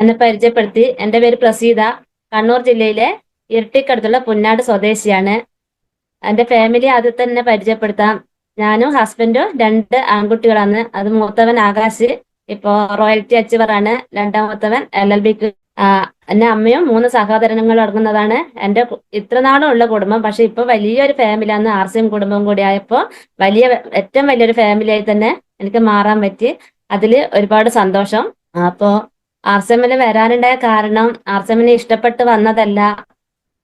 എന്നെ പരിചയപ്പെടുത്തി. എൻ്റെ പേര് പ്രസീത. കണ്ണൂർ ജില്ലയിലെ ഇരിട്ടിക്കടുത്തുള്ള പുന്നാട് സ്വദേശിയാണ്. എൻ്റെ ഫാമിലി ആദ്യം തന്നെ പരിചയപ്പെടുത്താം. ഞാനും ഹസ്ബൻഡും രണ്ട് ആൺകുട്ടികളാണ്. അത് മൂത്തവൻ ആകാശ്, ഇപ്പോ റോയൽറ്റി അച്ചീവർ ആണ്. രണ്ടാമത്തവൻ LLBക്ക്. എന്നെ അമ്മയും മൂന്ന് സഹോദരങ്ങളും അടങ്ങുന്നതാണ് എൻ്റെ ഇത്ര നാളും ഉള്ള കുടുംബം. പക്ഷെ ഇപ്പൊ വലിയൊരു ഫാമിലിയാണ്. RCM കുടുംബം കൂടി ആയപ്പോ ഏറ്റവും വലിയൊരു ഫാമിലിയായി തന്നെ എനിക്ക് മാറാൻ പറ്റി. അതില് ഒരുപാട് സന്തോഷം. അപ്പോ RCMല് വരാനുണ്ടായ കാരണം RCMനെ ഇഷ്ടപ്പെട്ട് വന്നതല്ല.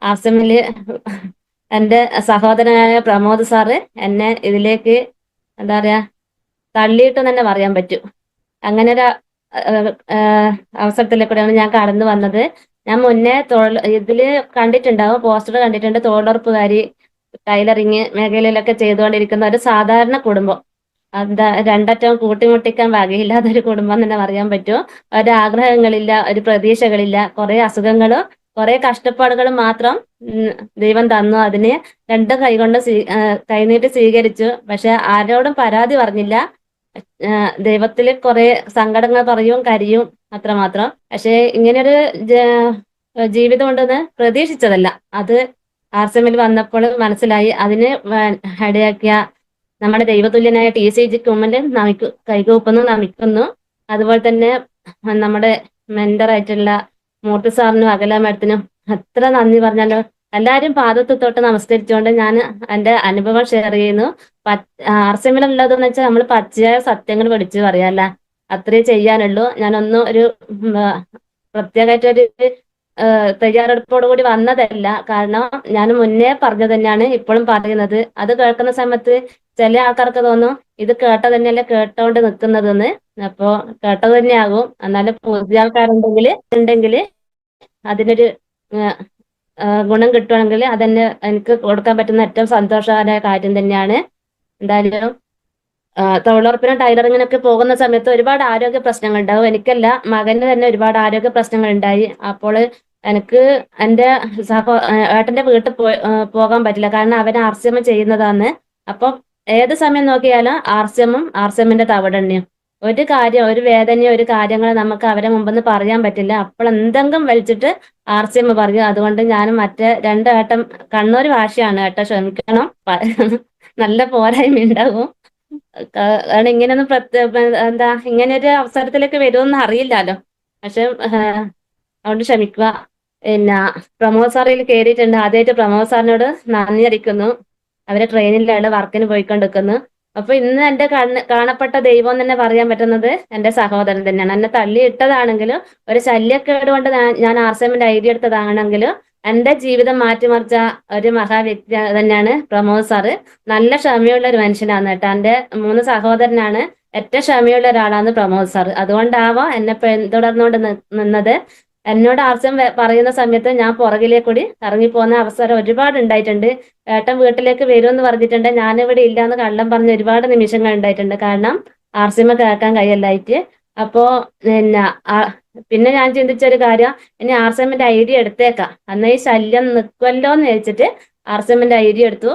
RCMല് എൻ്റെ സഹോദരനായ പ്രമോദ് സാറ് എന്നെ ഇതിലേക്ക് എന്താ പറയാ തള്ളിയിട്ട് തന്നെ പറയാൻ പറ്റും. അങ്ങനെ ഒരു അവസരത്തിലേക്കൂടെയാണ് ഞാൻ കടന്നു വന്നത്. ഞാൻ മുന്നേ ഇതില് കണ്ടിട്ടുണ്ടാവും, പോസ്റ്റർ കണ്ടിട്ടുണ്ട്. തൊഴിലുറപ്പുകാരി, ടൈലറിങ് മേഖലയിലൊക്കെ ചെയ്തുകൊണ്ടിരിക്കുന്ന ഒരു സാധാരണ കുടുംബം. എന്താ രണ്ടറ്റവും കൂട്ടിമുട്ടിക്കാൻ വകയില്ലാത്ത ഒരു കുടുംബം തന്നെ പറയാൻ പറ്റും. ഒരാഗ്രഹങ്ങളില്ല, ഒരു പ്രതീക്ഷകളില്ല, കുറെ അസുഖങ്ങളും കുറെ കഷ്ടപ്പാടുകളും മാത്രം ദൈവം തന്നു. അതിന് രണ്ട് കൈകൊണ്ട് കൈനീട്ടി സ്വീകരിച്ചു. പക്ഷെ ആരോടും പരാതി പറഞ്ഞില്ല. ദൈവത്തില് കുറെ സങ്കടങ്ങൾ പറയും, കരിയും, അത്രമാത്രം. പക്ഷെ ഇങ്ങനൊരു ജീവിതം ഉണ്ടെന്ന് പ്രതീക്ഷിച്ചതല്ല. അത് RCMൽ വന്നപ്പോൾ മനസ്സിലായി. അതിന് ഇടയാക്കിയ നമ്മുടെ ദൈവതുല്യനായ TCGക്ക് മുമ്പിൽ കൈകൂപ്പുന്നു, നമിക്കുന്നു. അതുപോലെ തന്നെ നമ്മുടെ മെന്ററായിട്ടുള്ള മൂർത്തി സാറിനും അകല മാഡത്തിനും എത്ര നന്ദി പറഞ്ഞാലോ. എല്ലാവരും പാദത്തിൽ തൊട്ട് നമസ്കരിച്ചുകൊണ്ട് ഞാൻ എൻ്റെ അനുഭവം ഷെയർ ചെയ്യുന്നു. RCMൽ ഉള്ളതെന്ന് വെച്ചാൽ നമ്മൾ പച്ചയായ സത്യങ്ങൾ പഠിച്ചു പറയാല്ല, അത്രേ ചെയ്യാനുള്ളൂ. ഞാനൊന്നും ഒരു പ്രത്യേകമായിട്ടൊരു തയ്യാറെടുപ്പോടു കൂടി വന്നതല്ല. കാരണം ഞാൻ മുന്നേ പറഞ്ഞു തന്നെയാണ് ഇപ്പോഴും പറയുന്നത്. അത് കേൾക്കുന്ന സമയത്ത് ചില ആൾക്കാർക്ക് തോന്നും ഇത് കേട്ട തന്നെയല്ലേ കേട്ടോണ്ട് നിൽക്കുന്നതെന്ന്. അപ്പോ കേട്ടത് തന്നെയാകും. എന്നാലും പുതിയ ആൾക്കാരുണ്ടെങ്കിൽ അതിനൊരു ഗുണം കിട്ടുവാണെങ്കിൽ അതെന്നെ എനിക്ക് കൊടുക്കാൻ പറ്റുന്ന ഏറ്റവും സന്തോഷകരമായ കാര്യം തന്നെയാണ്. എന്തായാലും തൊഴിലുറപ്പിനും ടൈലറിങ്ങിനൊക്കെ പോകുന്ന സമയത്ത് ഒരുപാട് ആരോഗ്യ പ്രശ്നങ്ങൾ ഉണ്ടാവും. എനിക്കല്ല, മകന് തന്നെ ഒരുപാട് ആരോഗ്യ പ്രശ്നങ്ങൾ ഉണ്ടായി. അപ്പോൾ എനിക്ക് എൻ്റെ ഏട്ടന്റെ വീട്ടിൽ പോകാൻ പറ്റില്ല. കാരണം അവൻ RCM ചെയ്യുന്നതാണ്. അപ്പം ഏത് സമയം നോക്കിയാലും RCMന്റെ തവിടെണ്ണയും. ഒരു കാര്യം, ഒരു വേദനയോ ഒരു കാര്യങ്ങളോ നമുക്ക് അവരെ മുമ്പെന്ന് പറയാൻ പറ്റില്ല. അപ്പോൾ എന്തെങ്കിലും വലിച്ചിട്ട് RCM പറയും. അതുകൊണ്ട് ഞാനും മറ്റേ രണ്ട് ഏട്ടൻ കണ്ണൂർ ഭാഷയാണ് ഏട്ടൻ, ക്ഷമിക്കണം. നല്ല പോരായ്മ ഉണ്ടാവും. കാരണം ഇങ്ങനെയൊന്നും എന്താ ഇങ്ങനെ ഒരു അവസരത്തിലേക്ക് വരുമെന്ന് അറിയില്ലല്ലോ. പക്ഷെ അതുകൊണ്ട് ക്ഷമിക്കുക. പിന്നെ പ്രമോദ് സാറിൽ കയറിയിട്ടുണ്ട്. ആദ്യമായിട്ട് പ്രമോദ് സാറിനോട് നന്ദി അറിയിക്കുന്നു. അവരെ ട്രെയിനിലാണ് വർക്കിന് പോയിക്കൊണ്ടിരിക്കുന്നു. അപ്പൊ ഇന്ന് എന്റെ കാണപ്പെട്ട ദൈവം തന്നെ പറയാൻ പറ്റുന്നത് എന്റെ സഹോദരൻ തന്നെയാണ്. എന്നെ തള്ളിയിട്ടതാണെങ്കിലും ഒരു ശല്യക്കേട് കൊണ്ട് ഞാൻ RCMന്റെ ഐഡിയ എടുത്തതാണെങ്കിലും എന്റെ ജീവിതം മാറ്റിമറിച്ച ഒരു മഹാവ്യക്തി തന്നെയാണ് പ്രമോദ് സാറ്. നല്ല ക്ഷമയുള്ള ഒരു മനുഷ്യനാണ് കേട്ടോ. എന്റെ മൂന്ന് സഹോദരനാണ് ഏറ്റവും ക്ഷമയുള്ള ഒരാളാണ് പ്രമോദ് സാറ്. അതുകൊണ്ടാവാം എന്നെ പിന്തുടർന്നുകൊണ്ട് നിന്നത്. എന്നോട് RCM പറയുന്ന സമയത്ത് ഞാൻ പുറകിലേ കൂടി ഇറങ്ങിപ്പോകുന്ന അവസരം ഒരുപാട് ഉണ്ടായിട്ടുണ്ട്. ഏട്ടൻ വീട്ടിലേക്ക് വരുമെന്ന് പറഞ്ഞിട്ടുണ്ട്. ഞാനിവിടെ ഇല്ലാന്ന് കള്ളം പറഞ്ഞ ഒരുപാട് നിമിഷങ്ങൾ ഉണ്ടായിട്ടുണ്ട്. കാരണം RCM കേൾക്കാൻ കഴിയല്ലായിട്ട്. അപ്പോ പിന്നെ ഞാൻ ചിന്തിച്ച ഒരു കാര്യം, ഇനി RCMന്റെ ഐഡിയ എടുത്തേക്കാം, അന്ന് ഈ ശല്യം നിൽക്കുമല്ലോ എന്ന് വെച്ചിട്ട് RCMന്റെ ഐഡിയ എടുത്തു.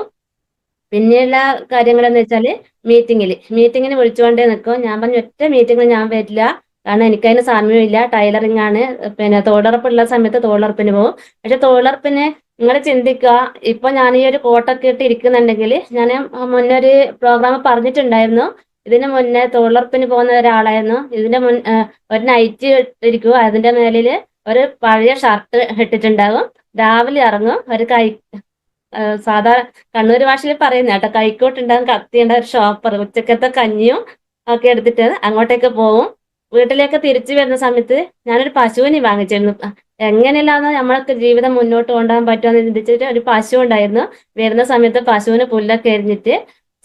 പിന്നെയുള്ള കാര്യങ്ങൾ എന്ന് വെച്ചാല് മീറ്റിങ്ങിന് വിളിച്ചുകൊണ്ടേ നിൽക്കും. ഞാൻ പറഞ്ഞു ഒറ്റ മീറ്റിങ്ങിന് ഞാൻ വരില്ല, കാരണം എനിക്കതിന് സമയമില്ല. ടൈലറിംഗ് ആണ്. പിന്നെ തൊഴിലുറപ്പുള്ള സമയത്ത് തൊഴിലുറപ്പിന് പോകും. പക്ഷെ തൊഴിലുറപ്പിന് നിങ്ങൾ ചിന്തിക്കുക, ഇപ്പൊ ഞാൻ ഈ ഒരു കോട്ടൊക്കെ ഇട്ട് ഇരിക്കുന്നുണ്ടെങ്കിൽ, ഞാൻ മുന്നേ ഒരു പ്രോഗ്രാം പറഞ്ഞിട്ടുണ്ടായിരുന്നു. ഇതിന് മുന്നേ തൊഴിലുറപ്പിന് പോകുന്ന ഒരാളായിരുന്നു. ഇതിന്റെ ഒരു നൈറ്റ് ഇട്ടിരിക്കും, അതിന്റെ മേലില് ഒരു പഴയ ഷർട്ട് ഇട്ടിട്ടുണ്ടാകും. രാവിലെ ഇറങ്ങും, ഒരു സാധാ കണ്ണൂർ ഭാഷയിൽ പറയുന്ന കേട്ടോ, കൈക്കോട്ടുണ്ടാകും, കത്തിയുണ്ടാകും, ഒരു ഷോപ്പർ, ഉച്ചക്കത്തെ കഞ്ഞിയും ഒക്കെ എടുത്തിട്ട് അങ്ങോട്ടേക്ക് പോകും. വീട്ടിലേക്ക് തിരിച്ചു വരുന്ന സമയത്ത് ഞാനൊരു പശുവിനെ വാങ്ങിച്ചിരുന്നു. എങ്ങനെയല്ലാന്ന് നമ്മൾക്ക് ജീവിതം മുന്നോട്ട് കൊണ്ടുപോകാൻ പറ്റുമെന്ന് ചിന്തിച്ചിട്ട് ഒരു പശു ഉണ്ടായിരുന്നു. വരുന്ന സമയത്ത് പശുവിന് പുല്ലൊക്കെ എരിഞ്ഞിട്ട്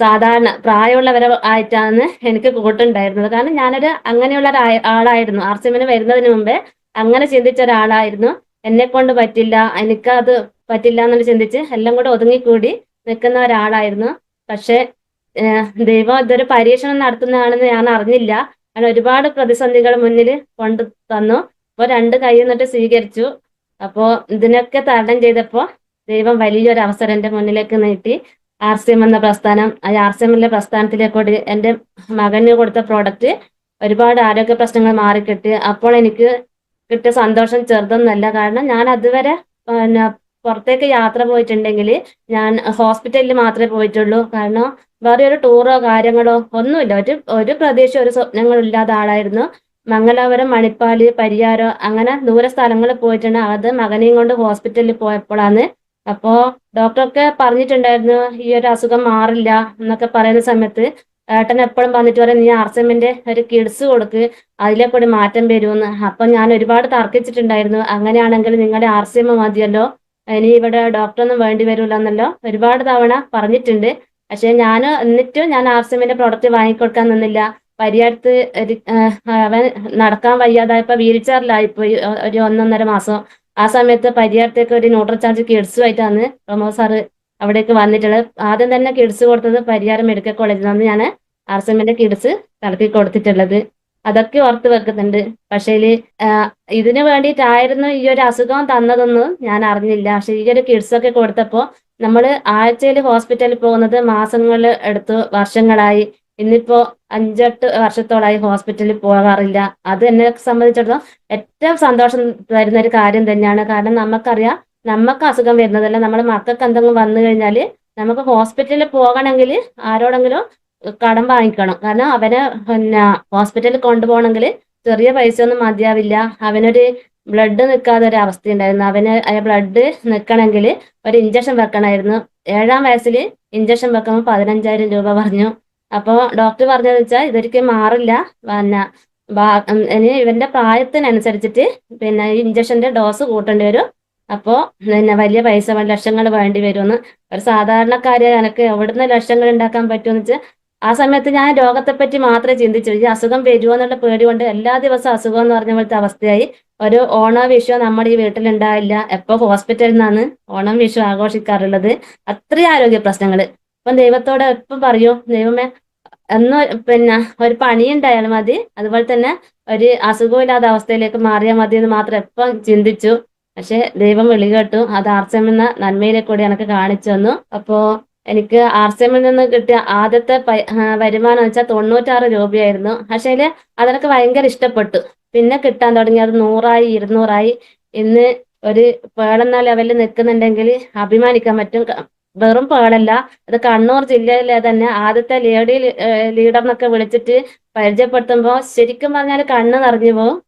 സാധാരണ പ്രായമുള്ളവരെ ആയിട്ടാണ് എനിക്ക് കൂട്ടുണ്ടായിരുന്നത്. കാരണം ഞാനൊരു അങ്ങനെയുള്ള ആളായിരുന്നു. RCMന് വരുന്നതിന് മുമ്പേ അങ്ങനെ ചിന്തിച്ച ഒരാളായിരുന്നു. എന്നെ കൊണ്ട് പറ്റില്ല, എനിക്കത് പറ്റില്ല എന്നുള്ള ചിന്തിച്ച് എല്ലാം കൂടെ ഒതുങ്ങിക്കൂടി നിൽക്കുന്ന ഒരാളായിരുന്നു. പക്ഷെ ദൈവം ഇതൊരു പരീക്ഷണം നടത്തുന്നതാണെന്ന് ഞാൻ അറിഞ്ഞില്ല. അങ്ങനെ ഒരുപാട് പ്രതിസന്ധികൾ മുന്നിൽ കൊണ്ട് തന്നു. അപ്പോൾ രണ്ട് കൈ നിന്നിട്ട് സ്വീകരിച്ചു. അപ്പോ ഇതിനൊക്കെ തരണം ചെയ്തപ്പോ ദൈവം വലിയൊരു അവസരം എന്റെ മുന്നിലേക്ക് നീട്ടി. RCM എന്ന പ്രസ്ഥാനം, ആ RCMലെ പ്രസ്ഥാനത്തിലേക്കൂടി എൻ്റെ മകന് കൊടുത്ത പ്രോഡക്റ്റ് ഒരുപാട് ആരോഗ്യ പ്രശ്നങ്ങൾ മാറിക്കിട്ടി. അപ്പോൾ എനിക്ക് കിട്ടിയ സന്തോഷം ചെറുതൊന്നല്ല. കാരണം ഞാൻ അതുവരെ പിന്നെ പുറത്തേക്ക് യാത്ര പോയിട്ടുണ്ടെങ്കിൽ ഞാൻ ഹോസ്പിറ്റലിൽ മാത്രമേ പോയിട്ടുള്ളൂ. കാരണം വേറെ ഒരു ടൂറോ കാര്യങ്ങളോ ഒന്നുമില്ല. ഒരു പ്രതീക്ഷ ഒരു സ്വപ്നങ്ങളും ഇല്ലാത്ത ആളായിരുന്നു. മംഗലാപുരം, മണിപ്പാല്, പരിയാരം അങ്ങനെ ദൂര സ്ഥലങ്ങളിൽ പോയിട്ടുണ്ട്. അത് മകനെയും കൊണ്ട് ഹോസ്പിറ്റലിൽ പോയപ്പോഴാണ്. അപ്പോ ഡോക്ടറൊക്കെ പറഞ്ഞിട്ടുണ്ടായിരുന്നു ഈ ഒരു അസുഖം മാറില്ല എന്നൊക്കെ പറയുന്ന സമയത്ത് ഏട്ടൻ എപ്പോഴും വന്നിട്ട് പറയും നീ ആർസെമ്മിന്റെ ഒരു കിഡ്സ് കൊടുക്ക്, അതിലെ കൂടി മാറ്റം വരുമെന്ന്. അപ്പൊ ഞാൻ ഒരുപാട് തർക്കിച്ചിട്ടുണ്ടായിരുന്നു. അങ്ങനെയാണെങ്കിൽ നിങ്ങളുടെ ആർസിഎം മതിയല്ലോ, ഇനി ഇവിടെ ഡോക്ടറൊന്നും വേണ്ടി വരില്ല എന്നല്ലോ ഒരുപാട് തവണ പറഞ്ഞിട്ടുണ്ട്. പക്ഷെ എന്നിട്ടും ഞാൻ ആർസിഎമ്മിന്റെ പ്രൊഡക്റ്റ് വാങ്ങിക്കൊടുക്കാൻ നിന്നില്ല. പരിയാരത്ത് അവൻ നടക്കാൻ വയ്യാതായപ്പോ വീൽ ചെയറിലായിപ്പോയി ഒരു 1.5 മാസം. ആ സമയത്ത് പരിയാരത്തേക്ക് ഒരു ന്യൂട്രൽ ചാർജ് കിഡ്സുമായിട്ടാണ് പ്രമോദ് സാറ് അവിടേക്ക് വന്നിട്ടുള്ളത്. ആദ്യം തന്നെ കിഡ്സ് കൊടുത്തത് പരിയാരം മെഡിക്കൽ കോളേജിൽ നിന്നാണ് ഞാൻ ആർസിഎമ്മിന്റെ കിഡ്സ് കലക്കി കൊടുത്തിട്ടുള്ളത്. അതൊക്കെ ഓർത്ത് വെക്കുന്നുണ്ട്. പക്ഷേ ഇതിനു വേണ്ടിയിട്ടായിരുന്നു ഈ ഒരു അസുഖം തന്നതൊന്നും ഞാൻ അറിഞ്ഞില്ല. പക്ഷെ ഈ ഒരു കിഡ്സ് ഒക്കെ കൊടുത്തപ്പോൾ നമ്മൾ ആഴ്ചയിൽ ഹോസ്പിറ്റലിൽ പോകുന്നത് മാസങ്ങൾ എടുത്തു, വർഷങ്ങളായി. ഇന്നിപ്പോ 5-8 വർഷത്തോളായി ഹോസ്പിറ്റലിൽ പോകാറില്ല. അത് എന്നെ സംബന്ധിച്ചിടത്തോളം ഏറ്റവും സന്തോഷം തരുന്ന ഒരു കാര്യം തന്നെയാണ്. കാരണം നമുക്കറിയാം നമുക്ക് അസുഖം വരുന്നതല്ല, നമ്മുടെ മക്കൾക്ക് എന്തെങ്കിലും വന്നു കഴിഞ്ഞാൽ നമുക്ക് ഹോസ്പിറ്റലിൽ പോകണമെങ്കിൽ ആരോടെങ്കിലും കടം വാങ്ങിക്കണം. കാരണം അവനെ പിന്നെ ഹോസ്പിറ്റലിൽ കൊണ്ടുപോകണമെങ്കിൽ ചെറിയ പൈസ ഒന്നും മതിയാവില്ല. അവനൊരു ബ്ലഡ് നിൽക്കാതെ ഒരു അവസ്ഥ ഉണ്ടായിരുന്നു. അവന് ബ്ലഡ് നിൽക്കണമെങ്കിൽ ഒരു ഇഞ്ചക്ഷൻ വെക്കണമായിരുന്നു. 7-ാം വയസ്സിൽ ഇഞ്ചക്ഷൻ വെക്കുമ്പോൾ 15,000 രൂപ പറഞ്ഞു. അപ്പോൾ ഡോക്ടർ പറഞ്ഞതെന്ന് വെച്ചാൽ ഇതൊരിക്കലും മാറില്ല, പിന്നെ ഇനി ഇവന്റെ പ്രായത്തിനനുസരിച്ചിട്ട് പിന്നെ ഈ ഇഞ്ചക്ഷന്റെ ഡോസ് കൂട്ടേണ്ടി വരും. അപ്പോൾ പിന്നെ വലിയ പൈസ ലക്ഷങ്ങൾ വേണ്ടി വരുമെന്ന്. ഒരു സാധാരണക്കാരെ എനിക്ക് എവിടുന്ന് ലക്ഷങ്ങൾ ഉണ്ടാക്കാൻ പറ്റുമെന്ന് വെച്ചാൽ ആ സമയത്ത് ഞാൻ രോഗത്തെപ്പറ്റി മാത്രമേ ചിന്തിച്ചു. ഈ അസുഖം വരുമോ എന്നുള്ള പേടി കൊണ്ട് എല്ലാ ദിവസവും അസുഖം എന്ന് പറഞ്ഞ പോലത്തെ അവസ്ഥയായി. ഒരു ഓണോ വിഷോ നമ്മുടെ ഈ വീട്ടിലുണ്ടാവില്ല. എപ്പോ ഹോസ്പിറ്റലിൽ നിന്നാണ് ഓണം വിഷു ആഘോഷിക്കാറുള്ളത്. അത്രയും ആരോഗ്യ പ്രശ്നങ്ങൾ. ഇപ്പം ദൈവത്തോട് എപ്പം പറയൂ, ദൈവമേ എന്ന് പിന്നെ ഒരു പണിയുണ്ടായാൽ മതി, അതുപോലെ തന്നെ ഒരു അസുഖമില്ലാത്ത അവസ്ഥയിലേക്ക് മാറിയാൽ മതി എന്ന് മാത്രം എപ്പം ചിന്തിച്ചു. പക്ഷെ ദൈവം വിളി കേട്ടു. അത് ആർസിഎം എന്ന നന്മയിലെ കൂടി എനിക്ക് കാണിച്ചു തന്നു. അപ്പോ എനിക്ക് ആർസിഎമ്മിൽ നിന്ന് കിട്ടിയ ആദ്യത്തെ വരുമാനം എന്ന് വെച്ചാൽ 96 രൂപയായിരുന്നു. പക്ഷേ അതെനിക്ക് ഭയങ്കര ഇഷ്ടപ്പെട്ടു. പിന്നെ കിട്ടാൻ തുടങ്ങി അത് 100-ആയി, 200-ആയി. ഇന്ന് ഒരു പേളെന്ന ലെവലിൽ നിൽക്കുന്നുണ്ടെങ്കിൽ അഭിമാനിക്കാൻ പറ്റും. വെറും പേളല്ല, അത് കണ്ണൂർ ജില്ലയിലെ തന്നെ ആദ്യത്തെ ലേഡി ലീഡർ എന്നൊക്കെ വിളിച്ചിട്ട് പരിചയപ്പെടുത്തുമ്പോൾ ശരിക്കും പറഞ്ഞാൽ കണ്ണ് നിറഞ്ഞു പോകും.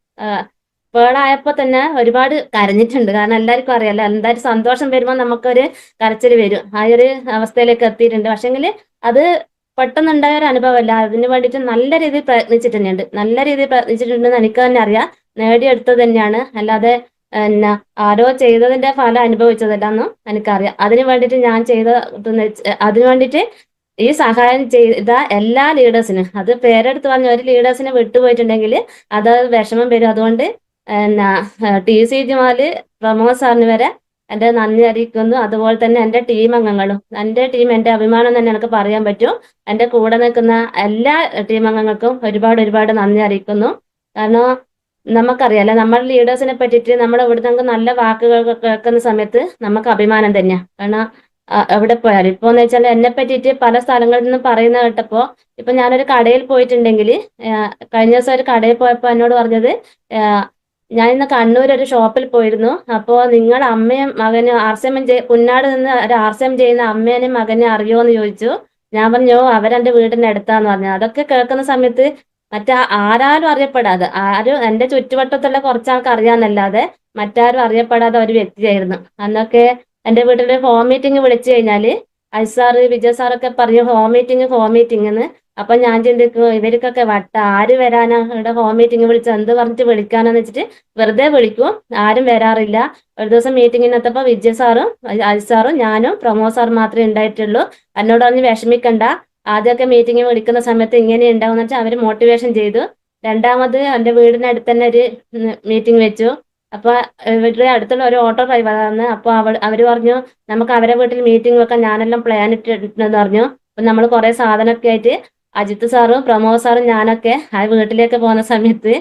പേളായപ്പോ തന്നെ ഒരുപാട് കരഞ്ഞിട്ടുണ്ട്. കാരണം എല്ലാവർക്കും അറിയാലോ, എന്തായാലും സന്തോഷം വരുമ്പോൾ നമുക്കൊരു കരച്ചിൽ വരും. ആ ഒരു അവസ്ഥയിലേക്ക് എത്തിയിട്ടുണ്ട്. പക്ഷെങ്കിൽ അത് പെട്ടെന്നുണ്ടായ ഒരു അനുഭവമല്ല. അതിന് വേണ്ടിയിട്ട് നല്ല രീതിയിൽ പ്രയത്നിച്ചിട്ടുണ്ട്. നല്ല രീതിയിൽ പ്രയത്നിച്ചിട്ടുണ്ടെന്ന് എനിക്ക് തന്നെ അറിയാം. നേടിയെടുത്തത് തന്നെയാണ്. അല്ലാതെ എന്നാ ആരോ ചെയ്തതിന്റെ ഫലം അനുഭവിച്ചതല്ലെന്നും എനിക്കറിയാം. അതിന് വേണ്ടിയിട്ട് ഞാൻ അതിനു വേണ്ടിയിട്ട് ഈ സഹായം ചെയ്ത എല്ലാ ലീഡേഴ്സിനും, അത് പേരെടുത്ത് പറഞ്ഞ ഒരു ലീഡേഴ്സിനെ വിട്ടുപോയിട്ടുണ്ടെങ്കിൽ അത് വിഷമം വരും. അതുകൊണ്ട് എന്നാ TC ജമാല്, പ്രമോദ് സാറിന് വരെ എൻ്റെ നന്ദി അറിയിക്കുന്നു. അതുപോലെ തന്നെ എൻ്റെ ടീം അംഗങ്ങളും, എൻ്റെ ടീം എൻ്റെ അഭിമാനം തന്നെ എനിക്ക് പറയാൻ പറ്റും. എൻ്റെ കൂടെ നിൽക്കുന്ന എല്ലാ ടീം അംഗങ്ങൾക്കും ഒരുപാട് ഒരുപാട് നന്ദി അറിയിക്കുന്നു. കാരണം നമുക്കറിയാലോ, നമ്മുടെ ലീഡേഴ്സിനെ പറ്റിയിട്ട് നമ്മൾ ഇവിടുന്ന് നല്ല വാക്കുകൾ കേൾക്കുന്ന സമയത്ത് നമുക്ക് അഭിമാനം തന്നെയാ. കാരണം എവിടെ പോയാലും ഇപ്പൊ എന്ന് വെച്ചാൽ എന്നെ പറ്റിയിട്ട് പല സ്ഥലങ്ങളിൽ നിന്നും പറയുന്ന കേട്ടപ്പോ, ഇപ്പൊ ഞാനൊരു കടയിൽ പോയിട്ടുണ്ടെങ്കിൽ, കഴിഞ്ഞ ദിവസം ഒരു കടയിൽ പോയപ്പോ എന്നോട് പറഞ്ഞത്, ഞാൻ ഇന്ന് കണ്ണൂർ ഒരു ഷോപ്പിൽ പോയിരുന്നു. അപ്പോൾ നിങ്ങൾ അമ്മയും മകനും പുന്നാട് നിന്ന് ഒരു ആർസിഎം ചെയ്യുന്ന അമ്മേനും മകനെ അറിയോ എന്ന് ചോദിച്ചു. ഞാൻ പറഞ്ഞു അവരെന്റെ വീടിന്റെ അടുത്താന്ന് പറഞ്ഞു. അതൊക്കെ കേൾക്കുന്ന സമയത്ത് ആരാരും അറിയപ്പെടാതെ, ആരും എന്റെ ചുറ്റുവട്ടത്തുള്ള കുറച്ചാൾക്ക് അറിയാന്നല്ലാതെ മറ്റാരും അറിയപ്പെടാതെ ഒരു വ്യക്തിയായിരുന്നു. അന്നൊക്കെ എന്റെ വീട്ടിൽ ഹോം മീറ്റിംഗ് വിളിച്ചു കഴിഞ്ഞാല് ഐസാറ്, വിജയ് സാറൊക്കെ പറഞ്ഞു ഹോം മീറ്റിംഗ് എന്ന്. അപ്പൊ ഞാൻ ചിന്തിക്കും ഇവർക്കൊക്കെ ആര് വരാനാ ഇവിടെ ഹോം മീറ്റിംഗ് വിളിച്ച് എന്ത് പറഞ്ഞിട്ട് വിളിക്കാനാന്ന് വെച്ചിട്ട് വെറുതെ വിളിക്കും. ആരും വരാറില്ല. ഒരു ദിവസം മീറ്റിങ്ങിനെത്തപ്പോ വിജയ് സാറും ഐസാറും ഞാനും പ്രമോദ് സാറും മാത്രമേ ഉണ്ടായിട്ടുള്ളൂ. എന്നോട് പറഞ്ഞ് വിഷമിക്കണ്ട, ആദ്യമൊക്കെ മീറ്റിംഗ് വിളിക്കുന്ന സമയത്ത് ഇങ്ങനെ ഉണ്ടാവും എന്ന് വെച്ചാൽ അവര് മോട്ടിവേഷൻ ചെയ്തു. രണ്ടാമത് എന്റെ വീടിനടുത്ത് തന്നെ ഒരു മീറ്റിംഗ് വെച്ചു. അപ്പൊ ഇവരുടെ അടുത്തുള്ള ഒരു ഓട്ടോ ഡ്രൈവറാണ്. അപ്പൊ അവര് പറഞ്ഞു നമുക്ക് അവരെ വീട്ടിൽ മീറ്റിംഗ് വെക്കാൻ ഞാനെല്ലാം പ്ലാൻ ഇട്ടിട്ടുണ്ടെന്ന് പറഞ്ഞു. അപ്പൊ നമ്മൾ കുറെ സാധനമൊക്കെ ആയിട്ട് അജിത്ത് സാറും പ്രമോദ് സാറും ഞാനൊക്കെ ആ വീട്ടിലേക്ക് പോകുന്ന സമയത്ത്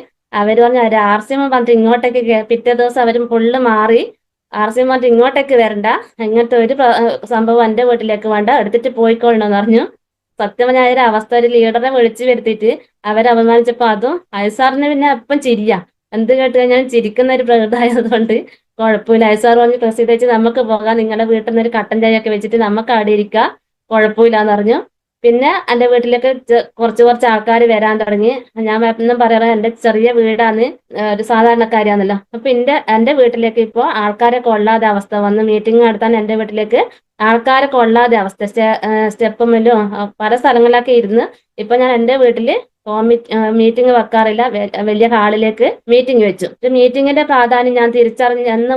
അവര് പറഞ്ഞു അവര് ആർസിഎം പറഞ്ഞിട്ട് ഇങ്ങോട്ടേക്ക് പിറ്റേ ദിവസം അവരും ഫുള്ള് മാറി ആർസിഎം പറഞ്ഞിട്ട് ഇങ്ങോട്ടേക്ക് വരണ്ട, ഇങ്ങനത്തെ ഒരു സംഭവം എന്റെ വീട്ടിലേക്ക് വേണ്ട, എടുത്തിട്ട് പോയിക്കൊള്ളണമെന്ന് പറഞ്ഞു. സത്യമായ ഒരു അവസ്ഥ, ഒരു ലീഡറെ വിളിച്ചു വരുത്തിയിട്ട് അവരെ അപമാനിച്ചപ്പോ അതും ഐസാറിന് പിന്നെ എപ്പം ചിരിയാ. എന്ത് കേട്ട് കഴിഞ്ഞാൽ ചിരിക്കുന്ന ഒരു പ്രകൃതമായതുകൊണ്ട് കുഴപ്പമില്ല. സാർ പറഞ്ഞു പ്രസീത ചേച്ചി നമുക്ക് പോകാം, നിങ്ങളുടെ വീട്ടിൽ നിന്ന് ഒരു കട്ടൻ ചായ ഒക്കെ വെച്ചിട്ട് നമുക്ക് അവിടെ ഇരിക്കാം, കുഴപ്പമില്ലാന്ന് പറഞ്ഞു. പിന്നെ എന്റെ വീട്ടിലേക്ക് കുറച്ച് കുറച്ച് ആൾക്കാർ വരാൻ തുടങ്ങി. ഞാൻ എന്നും പറയാറ് എന്റെ ചെറിയ വീടാണ്, ഒരു സാധാരണക്കാരിയാണല്ലോ. അപ്പൊ എന്റെ വീട്ടിലേക്ക് ഇപ്പോ ആൾക്കാരെ കൊള്ളാതെ അവസ്ഥ വന്ന്, മീറ്റിംഗ് നടത്താൻ എന്റെ വീട്ടിലേക്ക് ആൾക്കാരെ കൊള്ളാതെ അവസ്ഥ. സ്റ്റെപ്പുമില്ലും പല സ്ഥലങ്ങളിലൊക്കെ ഇരുന്ന് ഇപ്പൊ ഞാൻ എന്റെ വീട്ടില് ഹോം മീറ്റിംഗ് വെക്കാറില്ല, വലിയ ഹാളിലേക്ക് മീറ്റിംഗ് വെച്ചു. മീറ്റിംഗിന്റെ പ്രാധാന്യം ഞാൻ തിരിച്ചറിഞ്ഞ അന്ന്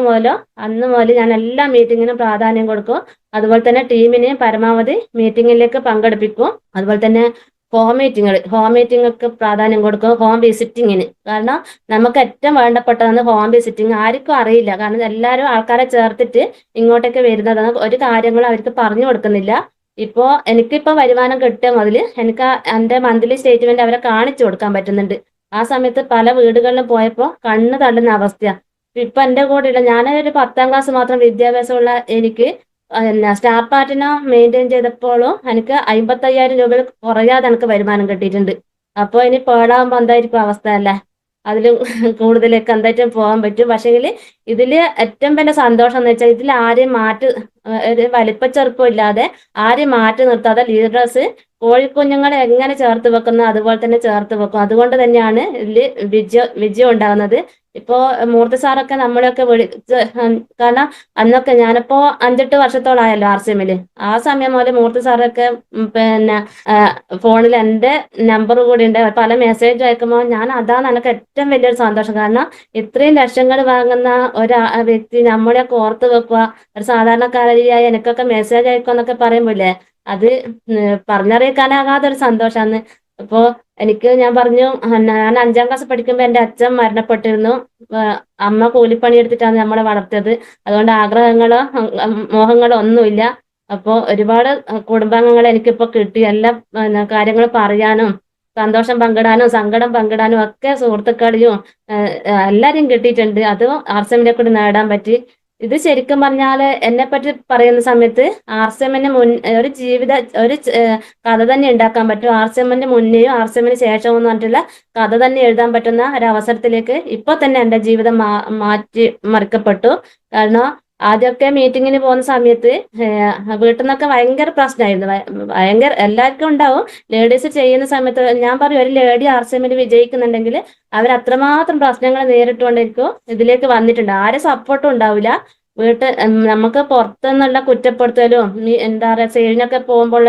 മുതൽ ഞാൻ എല്ലാ മീറ്റിങ്ങിനും പ്രാധാന്യം കൊടുക്കും. അതുപോലെ തന്നെ ടീമിനെ പരമാവധി മീറ്റിങ്ങിലേക്ക് പങ്കെടുപ്പിക്കും. അതുപോലെ തന്നെ ഹോം മീറ്റിംഗുകൾക്ക് പ്രാധാന്യം കൊടുക്കും, ഹോം വിസിറ്റിങ്ങിന്. കാരണം നമുക്ക് ഏറ്റവും വേണ്ടപ്പെട്ടതാണ് ഹോം വിസിറ്റിംഗ്. ആർക്കും അറിയില്ല, കാരണം എല്ലാവരും ആൾക്കാരെ ചേർത്തിട്ട് ഇങ്ങോട്ടേക്ക് വരുന്നതാണ്, ഒരു കാര്യങ്ങളും അവർക്ക് പറഞ്ഞു കൊടുക്കുന്നില്ല. എനിക്കിപ്പോ വരുമാനം കിട്ടിയ മുതൽ എനിക്ക് എന്റെ മന്ത്ലി സ്റ്റേറ്റ്മെന്റ് അവരെ കാണിച്ചു കൊടുക്കാൻ പറ്റുന്നുണ്ട്. ആ സമയത്ത് പല വീടുകളിലും പോയപ്പോ കണ്ണ് തള്ളുന്ന അവസ്ഥയാണ്. ഇപ്പൊ എന്റെ കൂടെ ഉള്ള ഞാനൊരു 10ാം ക്ലാസ് മാത്രം വിദ്യാഭ്യാസമുള്ള എനിക്ക് സ്റ്റാർ പാർട്ടിനെ മെയിൻറ്റെയിൻ ചെയ്തപ്പോഴും എനിക്ക് 55,000 രൂപയിൽ കുറയാതെ എനിക്ക് വരുമാനം കിട്ടിയിട്ടുണ്ട്. അപ്പൊ ഇനി പേടാകുമ്പോ എന്തായിരിക്കും അവസ്ഥ അല്ലേ? അതിലും കൂടുതലേക്ക് എന്തായിട്ടും പോകാൻ പറ്റും. പക്ഷേങ്കിൽ ഇതില് ഏറ്റവും വലിയ സന്തോഷം എന്ന് വെച്ചാൽ ഇതിൽ ആരെയും ഒരു വലിപ്പച്ചെറുപ്പം ഇല്ലാതെ ആരെയും മാറ്റി നിർത്താതെ ലീഡേഴ്സ് കോഴിക്കുഞ്ഞുങ്ങളെ എങ്ങനെ ചേർത്ത് വെക്കുന്നു അതുപോലെ തന്നെ ചേർത്ത് വെക്കും. അതുകൊണ്ട് തന്നെയാണ് ഇതിൽ വിജയം ഉണ്ടാകുന്നത്. ഇപ്പോ മൂർത്തി സാറൊക്കെ നമ്മളെയൊക്കെ വിളിച്ച്, കാരണം അന്നൊക്കെ ഞാനിപ്പോ 5-8 വർഷത്തോളായല്ലോ RCMല്. ആ സമയം മുതൽ മൂർത്തി സാറൊക്കെ പിന്നെ ഫോണിൽ എന്റെ നമ്പർ കൂടി ഉണ്ട്. പല മെസ്സേജ് അയക്കുമ്പോൾ അതാണ് എനിക്ക് ഏറ്റവും വലിയൊരു സന്തോഷം. കാരണം ഇത്രയും ലക്ഷങ്ങൾ വാങ്ങുന്ന ഒരു വ്യക്തി നമ്മളെയൊക്കെ ഓർത്ത് വെക്കുക, ഒരു സാധാരണക്കാരിയായ എനിക്കൊക്കെ മെസ്സേജ് അയക്കുക എന്നൊക്കെ പറയുമ്പോല്ലേ, അത് പറഞ്ഞറിയിക്കാനാകാത്ത ഒരു സന്തോഷമാണ്. അപ്പോ ഞാൻ പറഞ്ഞു, ഞാൻ 5ാം ക്ലാസ് പഠിക്കുമ്പോൾ എന്റെ അച്ഛൻ മരണപ്പെട്ടിരുന്നു. അമ്മ കൂലിപ്പണി എടുത്തിട്ടാണ് നമ്മളെ വളർത്തിയത്. അതുകൊണ്ട് ആഗ്രഹങ്ങളോ മോഹങ്ങളോ ഒന്നുമില്ല. അപ്പോ ഒരുപാട് കുടുംബാംഗങ്ങളെ എനിക്കിപ്പോ കിട്ടി. എല്ലാ കാര്യങ്ങളും പറയാനും സന്തോഷം പങ്കിടാനും സങ്കടം പങ്കിടാനും ഒക്കെ സുഹൃത്തുക്കളെയും എല്ലാരെയും കിട്ടിയിട്ടുണ്ട്. അത് RCMനെ കൂടി നേടാൻ പറ്റി. ഇത് ശരിക്കും പറഞ്ഞാല് എന്നെ പറ്റി പറയുന്ന സമയത്ത് RCMന് ഒരു കഥ തന്നെ ഉണ്ടാക്കാൻ പറ്റും. RCMന്റെ മുന്നേയും RCMന് ശേഷവും എന്ന് പറഞ്ഞിട്ടുള്ള കഥ തന്നെ എഴുതാൻ പറ്റുന്ന ഒരു അവസരത്തിലേക്ക് ഇപ്പൊ തന്നെ എന്റെ ജീവിതം മാറ്റി മറിക്കപ്പെട്ടു. കാരണം ആദ്യമൊക്കെ മീറ്റിങ്ങിന് പോകുന്ന സമയത്ത് വീട്ടിൽ നിന്നൊക്കെ ഭയങ്കര പ്രശ്നമായിരുന്നു. ഭയങ്കര എല്ലാവർക്കും ഉണ്ടാവും. ലേഡീസ് ചെയ്യുന്ന സമയത്ത് ഞാൻ പറയും, ഒരു ലേഡി RCMൽ വിജയിക്കുന്നുണ്ടെങ്കിൽ അവർ അത്രമാത്രം പ്രശ്നങ്ങൾ നേരിട്ടുകൊണ്ടിരിക്കും ഇതിലേക്ക് വന്നിട്ടുണ്ട്. ആരും സപ്പോർട്ടും ഉണ്ടാവില്ല. നമുക്ക് പുറത്തുനിന്നുള്ള കുറ്റപ്പെടുത്തലും എന്താ പറയാ, സെയിലിനൊക്കെ പോകുമ്പോൾ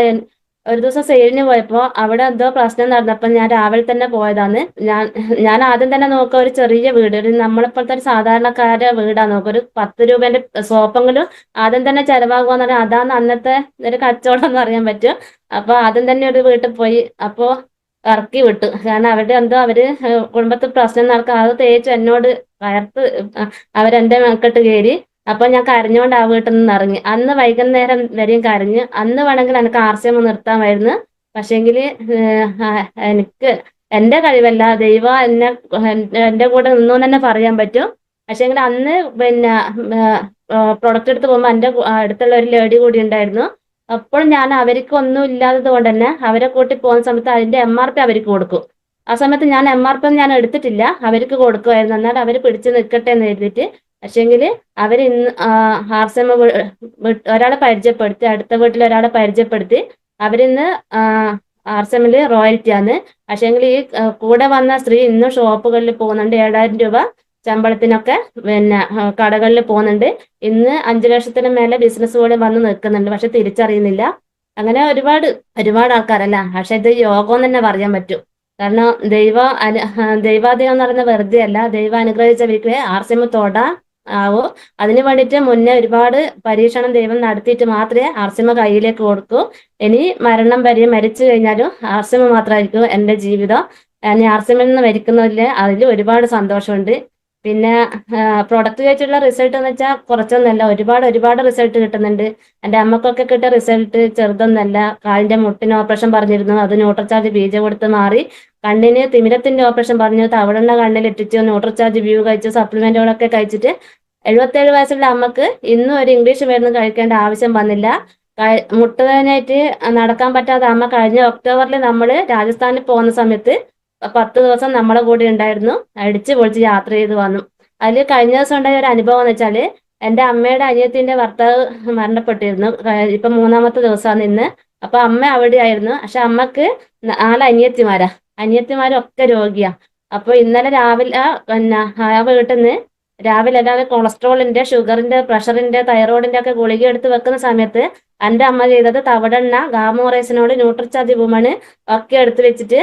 ഒരു ദിവസം സെയിലിന് പോയപ്പോ അവിടെ എന്തോ പ്രശ്നം നടന്നപ്പോ ഞാൻ രാവിലെ തന്നെ പോയതാണ്. ഞാൻ ആദ്യം തന്നെ നോക്കുക, ഒരു ചെറിയ വീട്, നമ്മളിപ്പോഴത്തെ ഒരു സാധാരണക്കാരുടെ വീടാ നോക്കുക. ഒരു 10 രൂപേന്റെ സോപ്പെങ്കിലും ആദ്യം തന്നെ ചെലവാകുക പറഞ്ഞാൽ അതാണ് അന്നത്തെ ഒരു കച്ചവടം എന്ന് പറയാൻ പറ്റും. അപ്പൊ ആദ്യം തന്നെ ഒരു വീട്ടിൽ പോയി, അപ്പോ ഇറക്കി വിട്ടു. കാരണം അവര് കുടുംബത്തിൽ പ്രശ്നം നടക്കുക, അത് തേച്ച് എന്നോട് കയർത്ത് അവരെന്റെ മെക്കെട്ട് കയറി. അപ്പൊ ഞാൻ കരഞ്ഞുകൊണ്ട് ആ വീട്ടിൽ നിന്ന് ഇറങ്ങി. അന്ന് വൈകുന്നേരം വരെയും കരഞ്ഞ്. അന്ന് വേണമെങ്കിൽ എനിക്ക് RCM നിർത്താമായിരുന്നു. പക്ഷെങ്കില് എനിക്ക് എന്റെ കഴിവല്ല, ദൈവം എന്റെ കൂടെ നിന്നു തന്നെ പറയാൻ പറ്റും. പക്ഷെങ്കിൽ അന്ന് പിന്നെ പ്രൊഡക്റ്റ് എടുത്ത് പോകുമ്പോൾ എന്റെ അടുത്തുള്ള ഒരു ലേഡി കൂടി ഉണ്ടായിരുന്നു. അപ്പോൾ ഞാൻ അവർക്ക് ഒന്നും ഇല്ലാത്തത് കൊണ്ട് തന്നെ അവരെ കൂട്ടി പോകുന്ന സമയത്ത് അതിന്റെ MRP അവർക്ക് കൊടുക്കും. ആ സമയത്ത് ഞാൻ MRP ഞാൻ എടുത്തിട്ടില്ല, അവർക്ക് കൊടുക്കുമായിരുന്നു. എന്നാൽ അവർ പിടിച്ചു നിൽക്കട്ടെ എന്ന് എഴുതിയിട്ട്. പക്ഷെങ്കിൽ അവർ ഇന്ന് RCM ഒരാളെ പരിചയപ്പെടുത്തി, അടുത്ത വീട്ടിൽ ഒരാളെ പരിചയപ്പെടുത്തി. അവരിന്ന് RCMല് റോയൽറ്റിയാണ്. പക്ഷെങ്കിൽ ഈ കൂടെ വന്ന സ്ത്രീ ഇന്നും ഷോപ്പുകളിൽ പോകുന്നുണ്ട്. 7,000 രൂപ ശമ്പളത്തിനൊക്കെ പിന്നെ കടകളിൽ പോകുന്നുണ്ട്. ഇന്ന് 5 ലക്ഷത്തിന് മേലെ ബിസിനസ് പോലെ വന്ന് നിൽക്കുന്നുണ്ട്. പക്ഷെ തിരിച്ചറിയുന്നില്ല. അങ്ങനെ ഒരുപാട് ആൾക്കാരല്ല. പക്ഷെ ഇത് യോഗം തന്നെ പറയാൻ പറ്റും. കാരണം ദൈവാധീനം എന്ന് പറയുന്നത് വെറുതെ അല്ല. ദൈവം അനുഗ്രഹിച്ചവർക്ക് RCM തൊടാൻ ആവോ. അതിന് വേണ്ടിയിട്ട് മുന്നേ ഒരുപാട് പരീക്ഷണം ദൈവം നടത്തിയിട്ട് മാത്രമേ RCM കയ്യിലേക്ക് കൊടുക്കൂ. ഇനി മരണം വരെ മരിച്ചു കഴിഞ്ഞാലും RCM മാത്രമായിരിക്കും എന്റെ ജീവിതം. ഞാൻ RCMൽ നിന്ന് മരിക്കുന്നതിൽ അതിൽ ഒരുപാട് സന്തോഷമുണ്ട്. പിന്നെ പ്രൊഡക്റ്റ് വെച്ചുള്ള റിസൾട്ട് എന്ന് വെച്ചാൽ കുറച്ചൊന്നല്ല, ഒരുപാട് റിസൾട്ട് കിട്ടുന്നുണ്ട്. എൻ്റെ അമ്മക്കൊക്കെ കിട്ടിയ റിസൾട്ട് ചെറുതൊന്നല്ല. കാലിന്റെ മുട്ടിന് ഓപ്പറേഷൻ പറഞ്ഞിരുന്നു, അത് ന്യൂട്രൽ ബീജം കൊടുത്ത് മാറി. കണ്ണിന് തിമിരത്തിന്റെ ഓപ്പറേഷൻ പറഞ്ഞു, തവിടെണ്ണ കണ്ണിൽ ഇട്ടിച്ചു, ന്യൂട്രൽ വ്യൂ കഴിച്ചു, സപ്ലിമെന്റുകളൊക്കെ കഴിച്ചിട്ട് 77 വയസ്സുള്ള അമ്മക്ക് ഇന്നും ഒരു ഇംഗ്ലീഷ് മരുന്ന് കഴിക്കേണ്ട ആവശ്യം വന്നില്ല. മുട്ടുവേദനയായിട്ട് നടക്കാൻ പറ്റാത്ത അമ്മ കഴിഞ്ഞ ഒക്ടോബറിൽ നമ്മൾ രാജസ്ഥാനിൽ പോകുന്ന സമയത്ത് 10 ദിവസം നമ്മളെ കൂടെ ഉണ്ടായിരുന്നു. അടിച്ചു പൊളിച്ച് യാത്ര ചെയ്ത് വന്നു. അതിൽ കഴിഞ്ഞ ദിവസം ഉണ്ടായ ഒരു അനുഭവം എന്ന് വെച്ചാല് എന്റെ അമ്മയുടെ അനിയത്തിന്റെ ഭർത്താവ് മരണപ്പെട്ടിരുന്നു. ഇപ്പൊ 3-ാമത്തെ ദിവസമാണ് ഇന്ന്. അപ്പൊ അമ്മ അവിടെ ആയിരുന്നു. പക്ഷെ അമ്മക്ക് 4 അനിയത്തിമാരാ. അനിയത്തിമാരൊക്കെ രോഗിയാ. അപ്പൊ ഇന്നലെ രാവിലെ പിന്നെ ആ വീട്ടിൽ നിന്ന് രാവിലെ എല്ലാവരും കൊളസ്ട്രോളിന്റെ, ഷുഗറിന്റെ, പ്രഷറിന്റെ, തൈറോയിഡിന്റെ ഒക്കെ ഗുളിക എടുത്ത് വെക്കുന്ന സമയത്ത് എന്റെ അമ്മ ചെയ്തത് തവിടെണ്ണ, ഗാമോറേസിനോട്, ന്യൂട്രിച്ചാർജ് വുമണ് ഒക്കെ എടുത്തു വെച്ചിട്ട്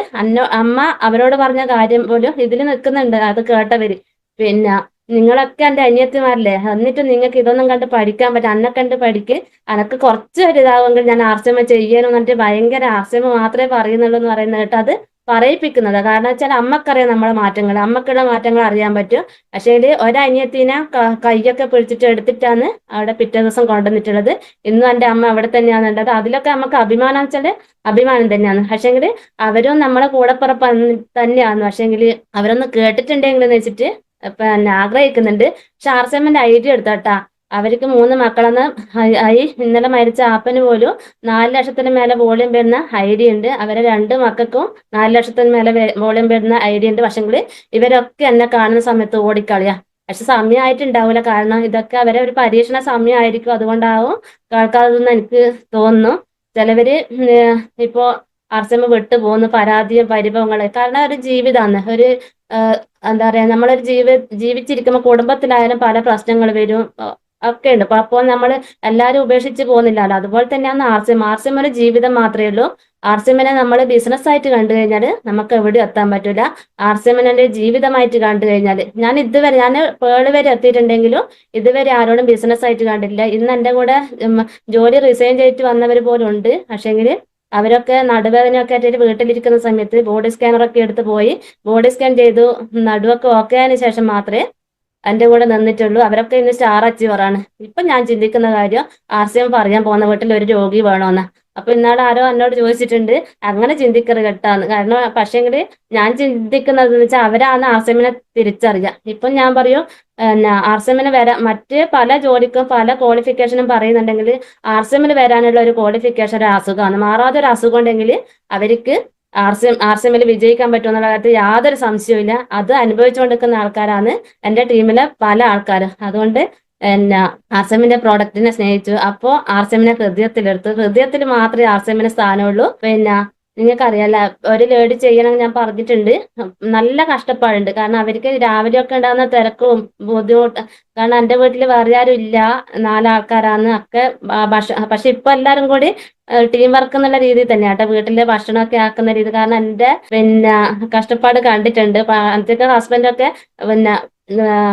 അമ്മ അവരോട് പറഞ്ഞ കാര്യം പോലും ഇതിൽ നിൽക്കുന്നുണ്ട്. അത് കേട്ടവര് പിന്നെ നിങ്ങളൊക്കെ എന്റെ അനിയത്തിമാരല്ലേ, എന്നിട്ട് നിങ്ങൾക്ക് ഇതൊന്നും കണ്ട് പഠിക്കാൻ പറ്റും, അന്നെ കണ്ട് പഠിക്ക്, അനക്ക് കുറച്ച് ഒരു ഇതാവുമെങ്കിൽ ഞാൻ ആർസിഎം ചെയ്യാനും എന്നിട്ട് ഭയങ്കര ആർസിഎം മാത്രമേ പറയുന്നുള്ളൂ എന്ന് പറയുന്നത് കേട്ടോ. അത് പറയിപ്പിക്കുന്നത് കാരണം വെച്ചാൽ അമ്മക്കറിയാം നമ്മളെ മാറ്റങ്ങൾ, അമ്മക്കുള്ള മാറ്റങ്ങൾ അറിയാൻ പറ്റും. പക്ഷേ ഒരനിയത്തിനെ കൈയൊക്കെ പിടിച്ചിട്ട് എടുത്തിട്ടാണ് അവിടെ പിറ്റേ ദിവസം കൊണ്ടുവന്നിട്ടുള്ളത്. ഇന്നും എന്റെ അമ്മ അവിടെ തന്നെയാണ് ഉള്ളത്. അതിലൊക്കെ നമുക്ക് അഭിമാനം വെച്ചാല് അഭിമാനം തന്നെയാണ്. പക്ഷേങ്കില് അവരും നമ്മളെ കൂടപ്പിറപ്പ് തന്നെയാണ്. പക്ഷേങ്കില് അവരൊന്ന് കേട്ടിട്ടുണ്ടെങ്കിൽ എന്ന് വെച്ചിട്ട് പിന്നെ ആഗ്രഹിക്കുന്നുണ്ട്. പക്ഷെ ആർസിഎമ്മിന്റെ ഐഡിയ എടുത്താട്ടാ അവർക്ക് 3 മക്കളെന്ന് ഇന്നലെ മരിച്ച ആപ്പന് പോലും 4 ലക്ഷത്തിന് മേലെ വോളിയം വരുന്ന ഐഡിയ ഉണ്ട്. അവരെ 2 മക്കൾക്കും 4 ലക്ഷത്തിന് മേലെ വോളിയം വരുന്ന ഐഡിയ ഉണ്ട്. പക്ഷെങ്കിൽ ഇവരൊക്കെ എന്നെ കാണുന്ന സമയത്ത് ഓടിക്കളിയാ. പക്ഷെ സമയമായിട്ടുണ്ടാവില്ല. കാരണം ഇതൊക്കെ അവരെ ഒരു പരീക്ഷണ സമയമായിരിക്കും. അതുകൊണ്ടാവും കേൾക്കാതെന്ന് എനിക്ക് തോന്നുന്നു. ചിലവര് ഇപ്പോ ആർസിഎം വിട്ടു പോകുന്നു, പരാതിയും പരിഭവങ്ങള്. കാരണം ഒരു ജീവിതമാണ്. ഒരു എന്താ പറയാ, നമ്മളൊരു ജീവിച്ചിരിക്കുമ്പോൾ കുടുംബത്തിലായാലും പല പ്രശ്നങ്ങൾ വരും, ഒക്കെ ഉണ്ട്. അപ്പോൾ നമ്മൾ എല്ലാവരും ഉപേക്ഷിച്ച് പോകുന്നില്ലല്ലോ. അതുപോലെ തന്നെയാണ് ആർസിഎം. ആർസിഎം ഒരു ജീവിതം മാത്രമേ ഉള്ളൂ. ആർസിഎമ്മിനെ നമ്മൾ ബിസിനസ് ആയിട്ട് കണ്ടു കഴിഞ്ഞാൽ നമുക്ക് എവിടെ എത്താൻ പറ്റില്ല. ആർസിഎമ്മിനെ ജീവിതമായിട്ട് കണ്ടു കഴിഞ്ഞാൽ ഞാൻ പേള് വരെ എത്തിയിട്ടുണ്ടെങ്കിലും ഇതുവരെ ആരോടും ബിസിനസ് ആയിട്ട് കണ്ടിട്ടില്ല. ഇന്ന് എൻ്റെ കൂടെ ജോലി റിസൈൻ ചെയ്തിട്ട് വന്നവർ പോലും ഉണ്ട്. പക്ഷേങ്കിൽ അവരൊക്കെ നടുവേദനയൊക്കെ ആയിട്ട് വീട്ടിലിരിക്കുന്ന സമയത്ത് ബോഡി സ്കാനറൊക്കെ എടുത്ത് പോയി ബോഡി സ്കാൻ ചെയ്തു. നടുവൊക്കെ ഓക്കെ ആയതിനു ശേഷം മാത്രമേ എന്റെ കൂടെ നിന്നിട്ടുള്ളൂ. അവരൊക്കെ ഇന്ന് സ്റ്റാർ അച്ചീവറാണ്. ഇപ്പൊ ഞാൻ ചിന്തിക്കുന്ന കാര്യം ആർസിഎം പറയാൻ പോകുന്ന വീട്ടിൽ ഒരു രോഗി വേണമെന്ന്. അപ്പൊ ഇന്നാൾ ആരോ എന്നോട് ചോദിച്ചിട്ടുണ്ട്, അങ്ങനെ ചിന്തിക്കരുത് കേട്ടാന്ന്. കാരണം പക്ഷേങ്കില് ഞാൻ ചിന്തിക്കുന്നത് എന്ന് വെച്ചാൽ അവരാണ് ആർസിഎമ്മിനെ തിരിച്ചറിയാം. ഇപ്പൊ ഞാൻ പറയും ആർസിഎമ്മിന് വരാൻ മറ്റ് പല ജോലിക്കും പല ക്വാളിഫിക്കേഷനും പറയുന്നുണ്ടെങ്കിൽ ആർസിഎമ്മിന് വരാനുള്ള ഒരു ക്വാളിഫിക്കേഷൻ ഒരു അസുഖമാണ്. മാറാതെ ഒരു അസുഖം ഉണ്ടെങ്കിൽ അവർക്ക് ആർസിഎമ്മിൽ വിജയിക്കാൻ പറ്റുമെന്നുള്ള കാര്യത്തിൽ യാതൊരു സംശയവും ഇല്ല. അത് അനുഭവിച്ചുകൊണ്ടിരിക്കുന്ന ആൾക്കാരാണ് എൻ്റെ ടീമിലെ പല ആൾക്കാരും. അതുകൊണ്ട് ആർസിഎമ്മിന്റെ പ്രോഡക്റ്റിനെ സ്നേഹിച്ചു. അപ്പോ ആർസിഎമ്മിനെ ഹൃദയത്തിലെടുത്തു. ഹൃദയത്തിൽ മാത്രമേ ആർസിഎമ്മിന് സ്ഥാനമുള്ളൂ. നിങ്ങൾക്കറിയാലോ, ഒരു ലേഡി ചെയ്യണം ഞാൻ പറഞ്ഞിട്ടുണ്ട്. നല്ല കഷ്ടപ്പാടുണ്ട്. കാരണം അവർക്ക് രാവിലെ ഒക്കെ ഉണ്ടാകുന്ന തിരക്കും ബുദ്ധിമുട്ട്. കാരണം എൻ്റെ വീട്ടിൽ വേറെ ആരും ഇല്ല, 4 ആൾക്കാരാണ് ഒക്കെ പക്ഷെ ഇപ്പൊ എല്ലാരും കൂടി ടീം വർക്ക് എന്നുള്ള രീതിയിൽ തന്നെയാട്ടെ വീട്ടിലെ ഭക്ഷണമൊക്കെ ആക്കുന്ന രീതി. കാരണം എൻ്റെ കഷ്ടപ്പാട് കണ്ടിട്ടുണ്ട്. അന്നത്തെ ഹസ്ബൻഡൊക്കെ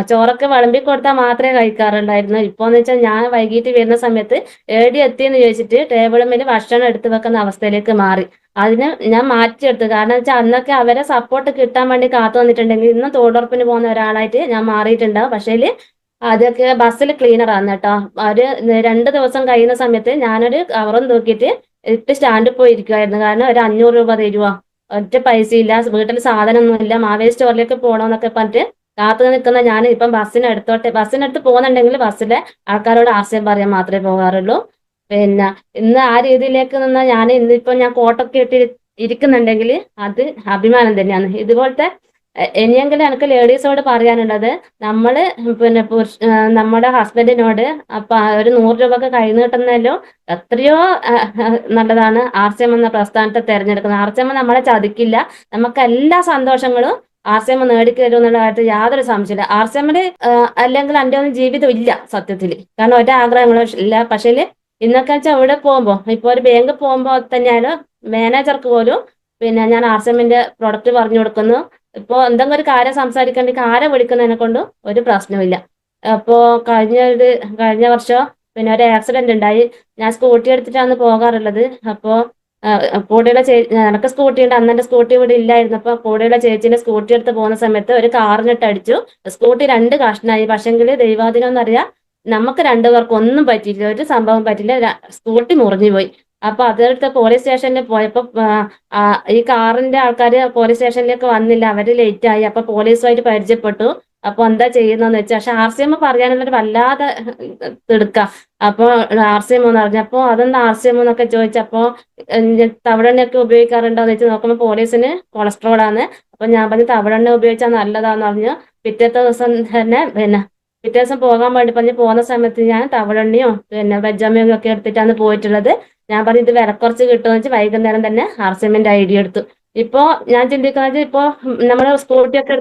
ചോറൊക്കെ വിളമ്പി കൊടുത്താൽ മാത്രമേ കഴിക്കാറുണ്ടായിരുന്നു. ഇപ്പോന്ന് വെച്ചാൽ ഞാൻ വൈകിട്ട് വരുന്ന സമയത്ത് ഏടി എത്തിയെന്ന് ചോദിച്ചിട്ട് ടേബിളിൽ മേൽ ഭക്ഷണം എടുത്തു വെക്കുന്ന അവസ്ഥയിലേക്ക് മാറി. അതിന് ഞാൻ മാറ്റിയെടുത്തു. കാരണം വെച്ചാൽ അന്നൊക്കെ അവരെ സപ്പോർട്ട് കിട്ടാൻ വേണ്ടി കാത്തു വന്നിട്ടുണ്ടെങ്കിൽ ഇന്നും തൊഴിലുറപ്പിന് പോകുന്ന ഒരാളായിട്ട് ഞാൻ മാറിയിട്ടുണ്ടാവും. പക്ഷേ അതൊക്കെ ബസ്സിൽ ക്ലീനറാണ് കേട്ടോ. ഒരു 2 ദിവസം കഴിയുന്ന സമയത്ത് ഞാനൊരു കവറും തൂക്കിയിട്ട് സ്റ്റാൻഡിൽ പോയി ഇരിക്കുമായിരുന്നു. കാരണം ഒരു 500 രൂപ തരുവാ, ഒറ്റ പൈസ ഇല്ല, വീട്ടിൽ സാധനമൊന്നുമില്ല, മാവേലി സ്റ്റോറിലേക്ക് പോകണമെന്നൊക്കെ പറഞ്ഞിട്ട് കാത്തു നിൽക്കുന്ന ഞാൻ ഇപ്പം ബസ്സിനടുത്ത് പോകുന്നുണ്ടെങ്കിൽ ബസ്സിലെ ആൾക്കാരോട് ആശയം പറയാൻ മാത്രമേ പോകാറുള്ളൂ. ഇന്ന് ആ രീതിയിലേക്ക് നിന്നാൽ ഞാൻ കോട്ടൊക്കെ ഇട്ട് ഇരിക്കുന്നുണ്ടെങ്കിൽ അത് അഭിമാനം തന്നെയാണ്. ഇതുപോലത്തെ ഇനിയെങ്കിലും എനിക്ക് ലേഡീസോട് പറയാനുള്ളത്, നമ്മള് നമ്മുടെ ഹസ്ബൻഡിനോട് ഒരു 100 രൂപ കൈ നീട്ടുന്നതിലും എത്രയോ നല്ലതാണ് ആർസിഎം എന്ന പ്രസ്ഥാനത്തെ തെരഞ്ഞെടുക്കുന്നത്. ആർസിഎം നമ്മളെ ചതിക്കില്ല. നമുക്ക് എല്ലാ സന്തോഷങ്ങളും ആർസിഎം നേടിത്തരും എന്നുള്ള കാര്യത്തിൽ യാതൊരു സംശയമില്ല. ആർസിഎമ്മില് അല്ലെങ്കിൽ എൻ്റെ ഒന്നും ജീവിതം ഇല്ല സത്യത്തില്. കാരണം ഒരാഗ്രഹങ്ങളും ഇല്ല. പക്ഷേ ഇന്നൊക്കെ വെച്ചാൽ ഇവിടെ പോകുമ്പോ, ഇപ്പൊ ഒരു ബാങ്ക് പോകുമ്പോ തന്നെയായാലും മാനേജർക്ക് പോലും ഞാൻ ആർസിഎമ്മിന്റെ പ്രൊഡക്റ്റ് പറഞ്ഞു കൊടുക്കുന്നു. ഇപ്പൊ എന്തെങ്കിലും ഒരു കാര്യം സംസാരിക്കണ്ടെങ്കിൽ ആരെ വിളിക്കുന്നതിനെ കൊണ്ടും ഒരു പ്രശ്നമില്ല. അപ്പോ കഴിഞ്ഞ വർഷം ഒരു ആക്സിഡന്റ് ഉണ്ടായി. ഞാൻ സ്കൂട്ടി എടുത്തിട്ടാണ് പോകാറുള്ളത്. അപ്പോ കൂടെയുള്ള എനക്ക് സ്കൂട്ടി ഉണ്ട്. അന്നെന്റെ സ്കൂട്ടി ഇവിടെ ഇല്ലായിരുന്നു. അപ്പൊ കൂടെയുള്ള ചേച്ചിന്റെ സ്കൂട്ടി എടുത്ത് പോകുന്ന സമയത്ത് ഒരു കാറിനിട്ട് അടിച്ചു. സ്കൂട്ടി 2 കഷ്ണമായി. പക്ഷെങ്കിൽ ദൈവാധീനം എന്നറിയാം, നമുക്ക് 2 പേർക്കും ഒന്നും പറ്റിയില്ല, ഒരു സംഭവം പറ്റില്ല. സ്കൂട്ടി മുറിഞ്ഞു പോയി. അപ്പൊ അതെടുത്ത് പോലീസ് സ്റ്റേഷനിൽ പോയപ്പോ ഈ കാറിന്റെ ആൾക്കാര് പോലീസ് സ്റ്റേഷനിലേക്ക് വന്നില്ല, അവര് ലേറ്റ് ആയി. അപ്പൊ പോലീസുമായിട്ട് പരിചയപ്പെട്ടു. അപ്പൊ എന്താ ചെയ്യുന്നതെന്ന് വെച്ചാൽ, പക്ഷെ RCM പറയാനുള്ളൊരു വല്ലാതെ തിടുക്ക. അപ്പൊ RCM എന്ന് പറഞ്ഞപ്പോ അതെന്താ RCM എന്നൊക്കെ ചോദിച്ചപ്പോ തവിടെണ്ണയൊക്കെ ഉപയോഗിക്കാറുണ്ടോന്ന് വെച്ച് നോക്കുമ്പോൾ പോലീസിന് കൊളസ്ട്രോൾ ആണ്. അപ്പൊ ഞാൻ പറഞ്ഞു തവിടെണ്ണ ഉപയോഗിച്ചാൽ നല്ലതാന്ന് പറഞ്ഞു. പിറ്റത്തെ ദിവസം തന്നെ പിറ്റേ ദിവസം പോകാൻ വേണ്ടി പറഞ്ഞ് പോകുന്ന സമയത്ത് ഞാൻ തവിടെണ്ണയോ വെജമ്മയോ ഒക്കെ എടുത്തിട്ടാണ് പോയിട്ടുള്ളത്. ഞാൻ പറഞ്ഞു ഇത് വില കുറച്ച് കിട്ടുമെന്ന് വെച്ച് വൈകുന്നേരം തന്നെ RCMന്റെ ഐഡി എടുത്തു. ഇപ്പോ ഞാൻ ചിന്തിക്കുന്നത്, ഇപ്പോ നമ്മള് സ്കൂട്ടിയൊക്കെ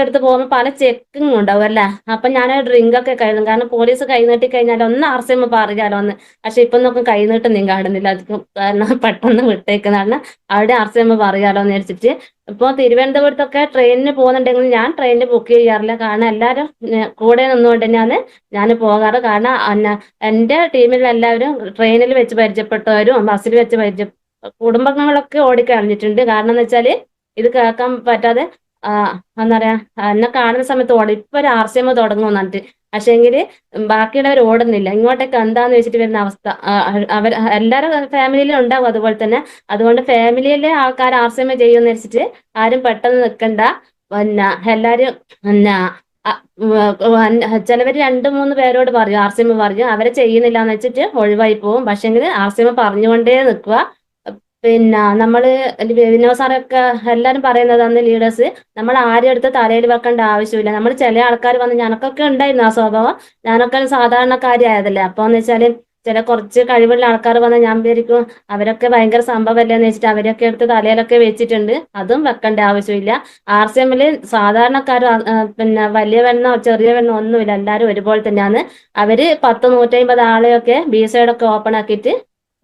എടുത്ത് പോകുമ്പോൾ പല ചെക്കിങ് ഉണ്ടാവും അല്ലേ. അപ്പൊ ഞാൻ ഡ്രിങ്ക് ഒക്കെ കരുതും, കാരണം പോലീസ് കൈ നീട്ടി കഴിഞ്ഞാൽ ഒന്ന് RCM പറയാലോ ഒന്ന്. പക്ഷെ ഇപ്പൊ നോക്കും കൈ നീട്ടും കാണുന്നില്ല അധികം, കാരണം പെട്ടെന്ന് വിട്ടേക്കുന്ന കാരണം അവിടെ RCM പറയാലോ എന്ന് വിചാരിച്ചിട്ട്. ഇപ്പൊ തിരുവനന്തപുരത്തൊക്കെ ട്രെയിനിന് പോകുന്നുണ്ടെങ്കിൽ ഞാൻ ട്രെയിനിന് ബുക്ക് ചെയ്യാറില്ല, കാരണം എല്ലാവരും കൂടെ നിന്നുകൊണ്ട് തന്നെയാണ് ഞാൻ പോകാറ്. കാരണം എന്റെ ടീമിൽ എല്ലാവരും ട്രെയിനിൽ വെച്ച് പരിചയപ്പെട്ടവരും ബസ്സിൽ വെച്ച് കുടുംബങ്ങളൊക്കെ ഓടിക്കളഞ്ഞിട്ടുണ്ട്. കാരണം എന്ന് വെച്ചാല് ഇത് കേൾക്കാൻ പറ്റാതെ എന്താ പറയാ എന്നെ കാണുന്ന സമയത്ത് ഓടും, ഇപ്പൊ ഒരു RCM തുടങ്ങും എന്നിട്ട്. പക്ഷേങ്കില് ബാക്കിയുള്ളവർ ഓടുന്നില്ല. ഇങ്ങോട്ടേക്ക് എന്താന്ന് വെച്ചിട്ട് വരുന്ന അവസ്ഥ അവർ എല്ലാവരും ഫാമിലിയിലും ഉണ്ടാവും അതുപോലെ തന്നെ. അതുകൊണ്ട് ഫാമിലിയിലെ ആൾക്കാർ RCM ചെയ്യുമെന്ന് വെച്ചിട്ട് ആരും പെട്ടെന്ന് നിൽക്കണ്ട. എല്ലാരും പിന്നെ ചിലവർ 2-3 പേരോട് പറയും RCM പറയും, അവരെ ചെയ്യുന്നില്ല എന്ന് വെച്ചിട്ട് ഒഴിവായി പോകും. പക്ഷെങ്കിൽ RCM പറഞ്ഞുകൊണ്ടേ നിൽക്കുക. പിന്നെ നമ്മള് വിനോദ് സാറൊക്കെ എല്ലാരും പറയുന്നതാണ്, ലീഡേഴ്സ് നമ്മൾ ആരും എടുത്ത് തലയിൽ വെക്കേണ്ട ആവശ്യമില്ല. നമ്മൾ ചില ആൾക്കാർ വന്ന്, ഞനക്കൊക്കെ ഉണ്ടായിരുന്നു ആ സ്വഭാവം, ഞാനൊക്കെ സാധാരണക്കാരിയായതല്ലേ. അപ്പൊ എന്ന് വെച്ചാല് ചില കുറച്ച് കഴിവുള്ള ആൾക്കാർ വന്ന് ഞാൻ വിചാരിക്കും അവരൊക്കെ ഭയങ്കര സംഭവമല്ലേ എന്ന് വെച്ചിട്ട് അവരൊക്കെ എടുത്ത് തലയിലൊക്കെ വെച്ചിട്ടുണ്ട്. അതും വെക്കേണ്ട ആവശ്യമില്ല. RCMല് സാധാരണക്കാരും പിന്നെ വലിയവെണ്ണോ ചെറിയവെണ്ണോ ഒന്നുമില്ല, എല്ലാവരും ഒരുപോലെ തന്നെയാണ്. അവര് 10-150 ആളെയൊക്കെ B-സൈഡൊക്കെ ഓപ്പൺ ആക്കിയിട്ട്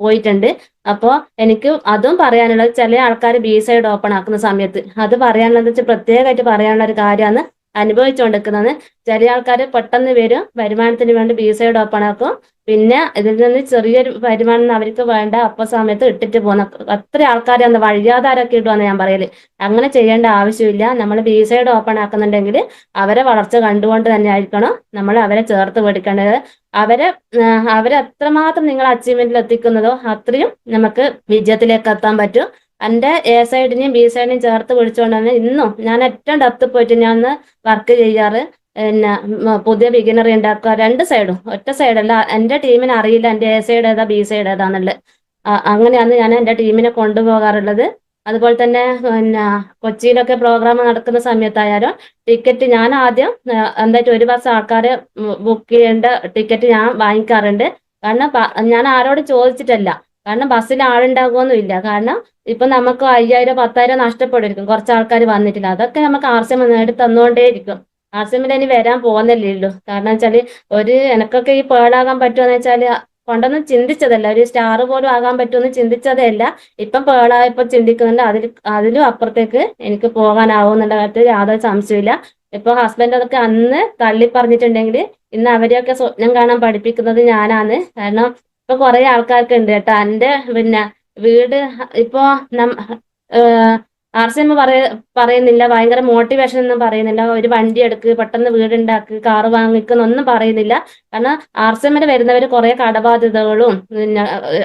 പോയിട്ടുണ്ട്. അപ്പോ എനിക്ക് അതും പറയാനുള്ളത്, ചില ആൾക്കാർ B-സൈഡ് ഓപ്പൺ ആക്കുന്ന സമയത്ത് അത് പറയാനുള്ളത് വെച്ചാൽ പ്രത്യേകമായിട്ട് പറയാനുള്ള ഒരു കാര്യമാണ് അനുഭവിച്ചുകൊണ്ടിരിക്കുന്നത്. ചില ആൾക്കാർ പെട്ടെന്ന് വരും, വരുമാനത്തിന് വേണ്ടി B-സൈഡ് ഓപ്പൺ ആക്കും, പിന്നെ ഇതിൽ നിന്ന് ചെറിയൊരു വരുമാനം അവർക്ക് വേണ്ട അപ്പൊ സമയത്ത് ഇട്ടിട്ട് പോകുന്ന അത്ര ആൾക്കാരെ അന്ന് വഴിയാധാരമൊക്കെ ഇടുവാന്ന് ഞാൻ പറയല്. അങ്ങനെ ചെയ്യേണ്ട ആവശ്യമില്ല. നമ്മൾ B-സൈഡ് ഓപ്പൺ ആക്കുന്നുണ്ടെങ്കിൽ അവരെ വളർച്ച കണ്ടുകൊണ്ട് തന്നെ ആയിരിക്കണം നമ്മൾ അവരെ ചേർത്ത് പിടിക്കേണ്ടത്. അവരെ എത്രമാത്രം നിങ്ങൾ അച്ചീവ്മെന്റിൽ എത്തിക്കുന്നതോ അത്രയും നമുക്ക് വിജയത്തിലേക്ക് എത്താൻ പറ്റും. എൻ്റെ A-സൈഡിനെയും B-സൈഡിനെയും ചേർത്ത് പിടിച്ചുകൊണ്ടാണ് ഇന്നും ഞാൻ ഏറ്റവും ഡെപ്ത് പോയിട്ട് ഞാൻ വർക്ക് ചെയ്യാറ്. പിന്നെ പുതിയ ബിഗിനറി ഉണ്ടാക്കുക, 2 സൈഡും, ഒറ്റ സൈഡല്ല. എൻ്റെ ടീമിന് അറിയില്ല എൻ്റെ A-സൈഡ് ഏതാ B-സൈഡ് ഏതാന്നുള്ളത്. അങ്ങനെയാണ് ഞാൻ എൻ്റെ ടീമിനെ കൊണ്ടുപോകാറുള്ളത്. അതുപോലെ തന്നെ പിന്നെ കൊച്ചിയിലൊക്കെ പ്രോഗ്രാം നടക്കുന്ന സമയത്തായാലും ടിക്കറ്റ് ഞാൻ ആദ്യം എന്തായിട്ട് ഒരു ബസ് ആൾക്കാരെ ബുക്ക് ചെയ്യേണ്ട ടിക്കറ്റ് ഞാൻ വാങ്ങിക്കാറുണ്ട്. കാരണം ഞാൻ ആരോടും ചോദിച്ചിട്ടല്ല, കാരണം ബസ്സിൽ ആളുണ്ടാകുമൊന്നുമില്ല. കാരണം ഇപ്പൊ നമുക്ക് 5000-10,000 നഷ്ടപ്പെട്ടിരിക്കും കുറച്ച് ആൾക്കാർ വന്നിട്ടില്ല. അതൊക്കെ നമുക്ക് RCM നേടി തന്നുകൊണ്ടേയിരിക്കും. RCMൽ ഇനി വരാൻ പോകുന്നില്ലേ ഉള്ളൂ. കാരണം വെച്ചാല് എനക്കൊക്കെ ഈ പേളാകാൻ പറ്റുമെന്ന് വെച്ചാല് പണ്ടൊന്നും ചിന്തിച്ചതല്ല, ഒരു സ്റ്റാർ പോലും ആകാൻ പറ്റുമെന്ന് ചിന്തിച്ചതേ അല്ല. ഇപ്പം പേളായപ്പോ ചിന്തിക്കുന്നുണ്ട് അതിലും അപ്പുറത്തേക്ക് എനിക്ക് പോകാനാവും എന്നുള്ള കാര്യത്തിൽ യാതൊരു സംശയമില്ല. ഇപ്പൊ ഹസ്ബൻഡ് അതൊക്കെ അന്ന് തള്ളി പറഞ്ഞിട്ടുണ്ടെങ്കിൽ ഇന്ന് അവരെയൊക്കെ സ്വപ്നം കാണാൻ പഠിപ്പിക്കുന്നത് ഞാനാണ്. കാരണം ഇപ്പൊ കുറെ ആൾക്കാർക്ക് ഉണ്ട് കേട്ടോ. എന്റെ പിന്നെ വീട് ഇപ്പോ RCM പറയുന്നില്ല, ഭയങ്കര മോട്ടിവേഷൻ ഒന്നും പറയുന്നില്ല, ഒരു വണ്ടി എടുക്ക്, പെട്ടെന്ന് വീടുണ്ടാക്ക്, കാറ് വാങ്ങിക്കുന്നൊന്നും പറയുന്നില്ല. കാരണം RCMൽ വരുന്നവർ കുറെ കടബാധ്യതകളും പിന്നെ